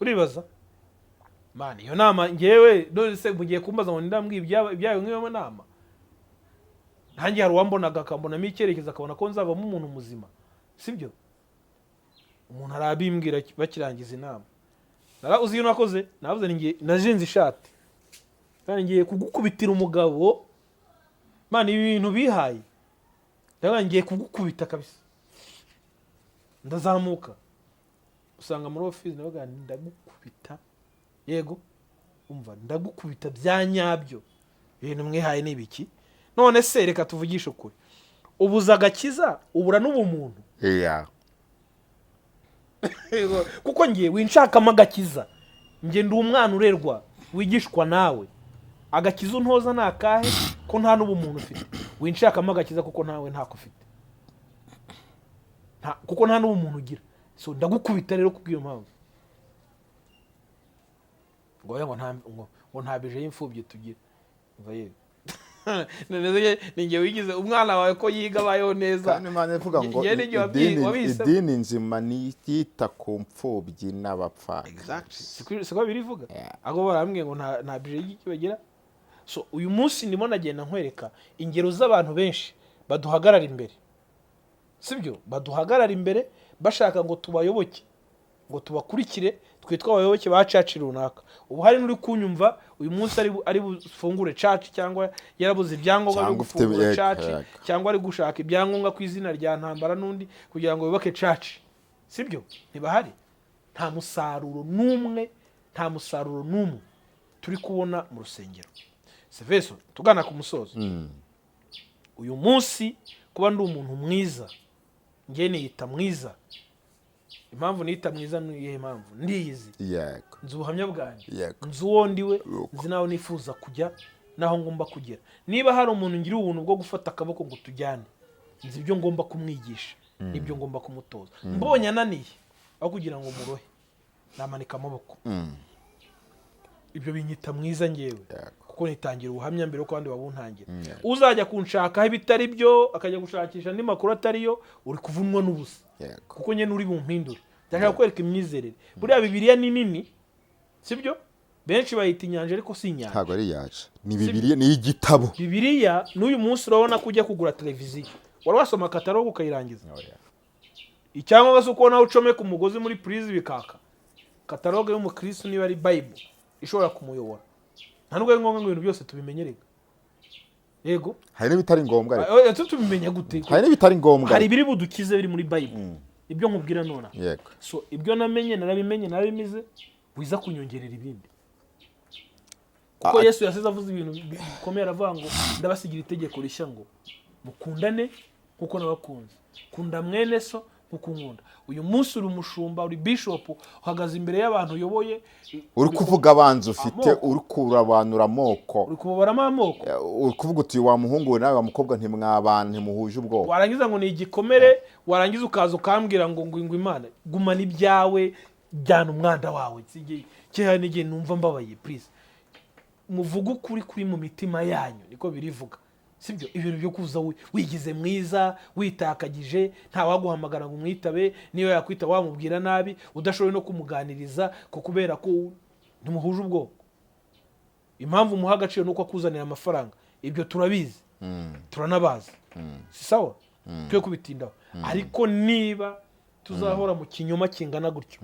uribaza mani iyo nama ngewe none se mugiye kumbaza ngo ndambwiye ibyayo nk'iyo nama nanjye hari uwambonaga akambonamo icyerekezo akabona ko nzavamo umuntu muzima sibyo umuntu arabimbwira bakirangiza inama uzi iyo nakoze navuze ngiye najenze ishati kandi ngiye kugukubitira umugabo mani ibi bintu bihaye ndavuga ngiye kugukubita kabisa ndazamuka usanga muri office navuga ndagukubita yego umva ndagukubita byanyabyo ibintu mwihaye nibiki none se reka tuvugishe ukuri ubuza agakiza ubura n'ubumuntu kuko ngiye winshakamo agakiza ngiye ndi umwana urerwa wigishwa nawe agakiza untoza nakahe ko nta n'ubumuntu ufite winshakamo agakiza kuko nawe ntako ufite kuko nta n'ubumuntu ugira so ndagukubita rero kubw'iyo mpamvu ngo nta bije y'imfubyi tugira umva yewe ninjye wigize umwana wawe ko yiga abayeho neza kandi Imana ivuga ngo idini nzima niyita ku mfubyi n'abapfakazi siko birivuga aho barambwiye ngo nta bije y'iki bagira so uyu munsi ndimo nagenda nkwereka ingero z'abantu benshi baduhagarara imbere sibyo baduhagarara imbere bashaka ngo tubayoboke ngo tubakurikire twitwa abayoboke ba church runaka ubu hari n'uri kunyumva uyu munsi ari bufungure church cyangwa yarabuze ibyangombwa byo gufungura church cyangwa ari gushaka ibyangombwa ku izina rya ntambara n'undi kugira ngo bubake church sibyo ntibahari nta musaruro n'umwe turi kubona mu rusengero seveso tugana ku musozo uyu munsi kuba ndi umuntu mwiza ngiye niyita mwiza impamvu nita mwiza niye mpamvu ndiyizi nzi ubuhamya bwanjye nzi uwo ndiwe nzi naho nifuza kujya naho ngomba kugera niba hari umuntu ngira ubuntu bwo gufata akaboko ngo tujyane nzi ibyo ngomba kumwigisha n'ibyo ngomba kumutoza mbonye ananiye aho kugira ngo murohe namanika amaboko ibyo binyita mwiza ngewe kuko nitangira ubuhamya mbere ko abandi babuntangira uzajya kunshaka ibitari byo akajya gushakisha andi makuru atariyo uri kuvunwa n'ubusa kuko nyene uri bumpindure ndashaka kwereka imyizerere buriya Bibiliya ni nini sibyo benshi bayita inyanja ariko si inyanja ntago ari yaje ni Bibiliya ni igitabo Bibiliya n'uyu munsi urabona kujya kugura televiziyo wari wasoma katalogo ukayirangiza icyangwa gase uko nawe ucome ku mugozi muri prize bikaka katalogo y'umukristo niba ari Bible ishobora kumuyobora nta nubwo ari ngombwa ngo ibintu byose tubimenyerega yego hari n'ibitari ngombwa ariko tubimenya gute hari n'ibitari ngombwa hari biri budukize biri muri Bible ibyo nkubwira nona yego so ibyo namenye narabimize wiza kunyongerera ibindi kuko Yesu yasize avuze ibintu bikomeye aravuga ngo ndabasigira itegeko rishya ngo mukundane kuko nabakunze kunda mwene so kukunkunda uyu munsi uri umushumba uri bishop uhagaze imbere y'abantu uyoboye uri kuvuga abanza ufite uri kurabanura amoko uri kubarama amoko uri kuvuga uti wa muhungu we nawe wa mukobwa ntimwabana ntimuhuje ubwoko warangiza ngo ni igikomere warangiza ukaza ukambwira ngo Imana gumana ibyawe byana umwanda wawe cyehane n'igihe numva mbabaye please muvuga ukuri kuri mu mitima yanyu niko birivuga sibyo ibintu byo kuza wigize mwiza witakagije nta waguhamagara ngo umwitabe niyo yakwita wamubwira nabi udashoboye no kumuganiriza ko kubera ko ntimuhuje ubwoko impamvu muha agaciro nuko akuzanira amafaranga ibyo turabizi turanabaza si sawa twe kubitindaho ariko niba tuzahora mu kinyoma kingana gutyo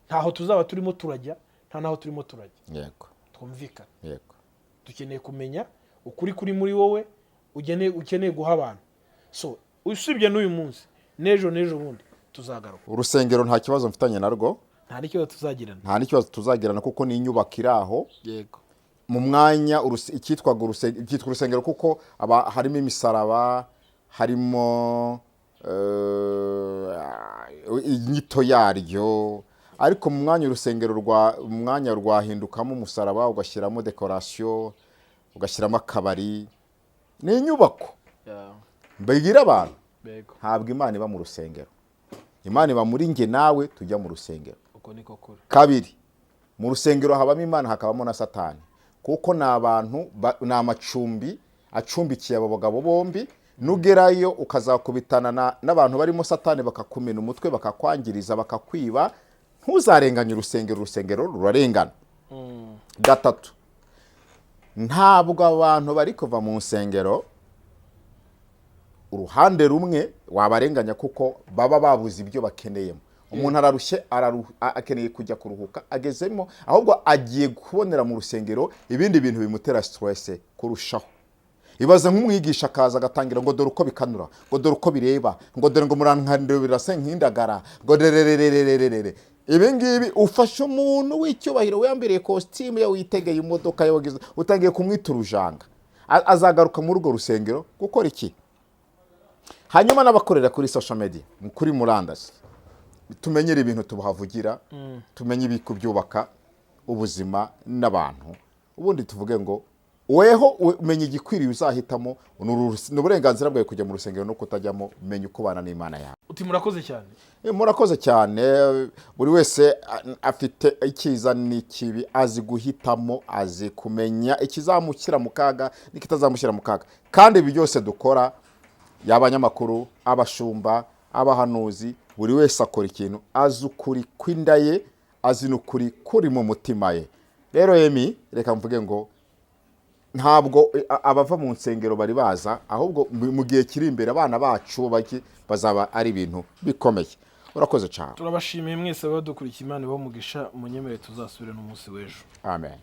ntaho tuzaba turimo turajya nta naho turimo turajya yego twumvikana yego dukeneye kumenya ukuri kuri muri wowe ukeneye guha abantu so usibye n'uyu munsi n'ejo bundi tuzagaruka. urusengero nta kibazo mfitanye narwo, nta n'ikibazo tuzagirana, nta n'ikibazo tuzagirana kuko ni inyubako iri aho yego mu mwanya icyitwa urusengero kuko harimo imisaraba, harimo inyito yaryo, ariko mu mwanya urusengero rwahindukamo umusaraba, ugashyiramo dekorasiyo, ugashyiramo akabari. Ni inyubako mbigira abantu, ntabwo Imana iba mu rusengero. Imana iba muri nge nawe tujya mu rusengero. uko niko kuri. Kabiri, mu rusengero habamo Imana hakabamo na Satani, kuko ni abantu, ni amacumbi acumbikiye abo bagabo bombi. Nugerayo ukazakubitana n'abantu barimo Satani, bakakumena umutwe, bakakwangiriza, bakakwiba. Ntuzarenganye urusengero, urusengero rurarengana. Gatatu, ntabwo abantu bari kuva mu nsengero uruhande rumwe wabarenganya kuko baba babuze ibyo bakeneyemo. Umuntu ararushye, akeneye kujya kuruhuka, agezemo, ahubwo agiye kubonera mu rusengero ibindi bintu bimutera stress kurushaho. Ibaze nk'umwigisha akaza agatangira ngo dore uko bikanura, ngo dore uko bireba, ngo dore ngo murankandiro birase nk'indagara, ngo derererererere. Ibi ngibi ufashe umuntu w'icyubahiro wiyambiriye costume ya witegeye imodoka yagize, utangiye kumwita urujanga. Azagaruka muri urwo rusengero gukora iki? Hanyuma n'abakorera kuri social media, kuri murandasi, tumenyere ibintu tubahavugira, tumenye ibikubyubaka ubuzima n'abantu. Ubundi tuvuge ngo weho umenye igikwiriye uzahitamo, n'uburenganzira bwawe kujya mu rusengero no kutajyamo, menye uko bana n'Imana yawe. Uti murakoze cyane. Murakoze cyane. Buri wese afite icyiza n'ikibi, azi guhitamo, azi kumenya ikizamushyira mu kaga n'ikitazamushyira mu kaga. Kandi ibi byose dukora, y'abanyamakuru, abashumba, abahanuzi, buri wese akora ikintu azi ukuri kw'inda ye, azi n'ukuri kuri mu mutima ye. Rero reka mvuge ngo ntabwo abava mu nsengero bari baza, ahubwo mu gihe kiri imbere abana bacu bazaba ari ibintu bikomeye. Urakoze cyane. Turabashimiye mwese badukurikiye. Imana ibahe umugisha. Munyemere tuzasubire n'umunsi w'ejo. Amen.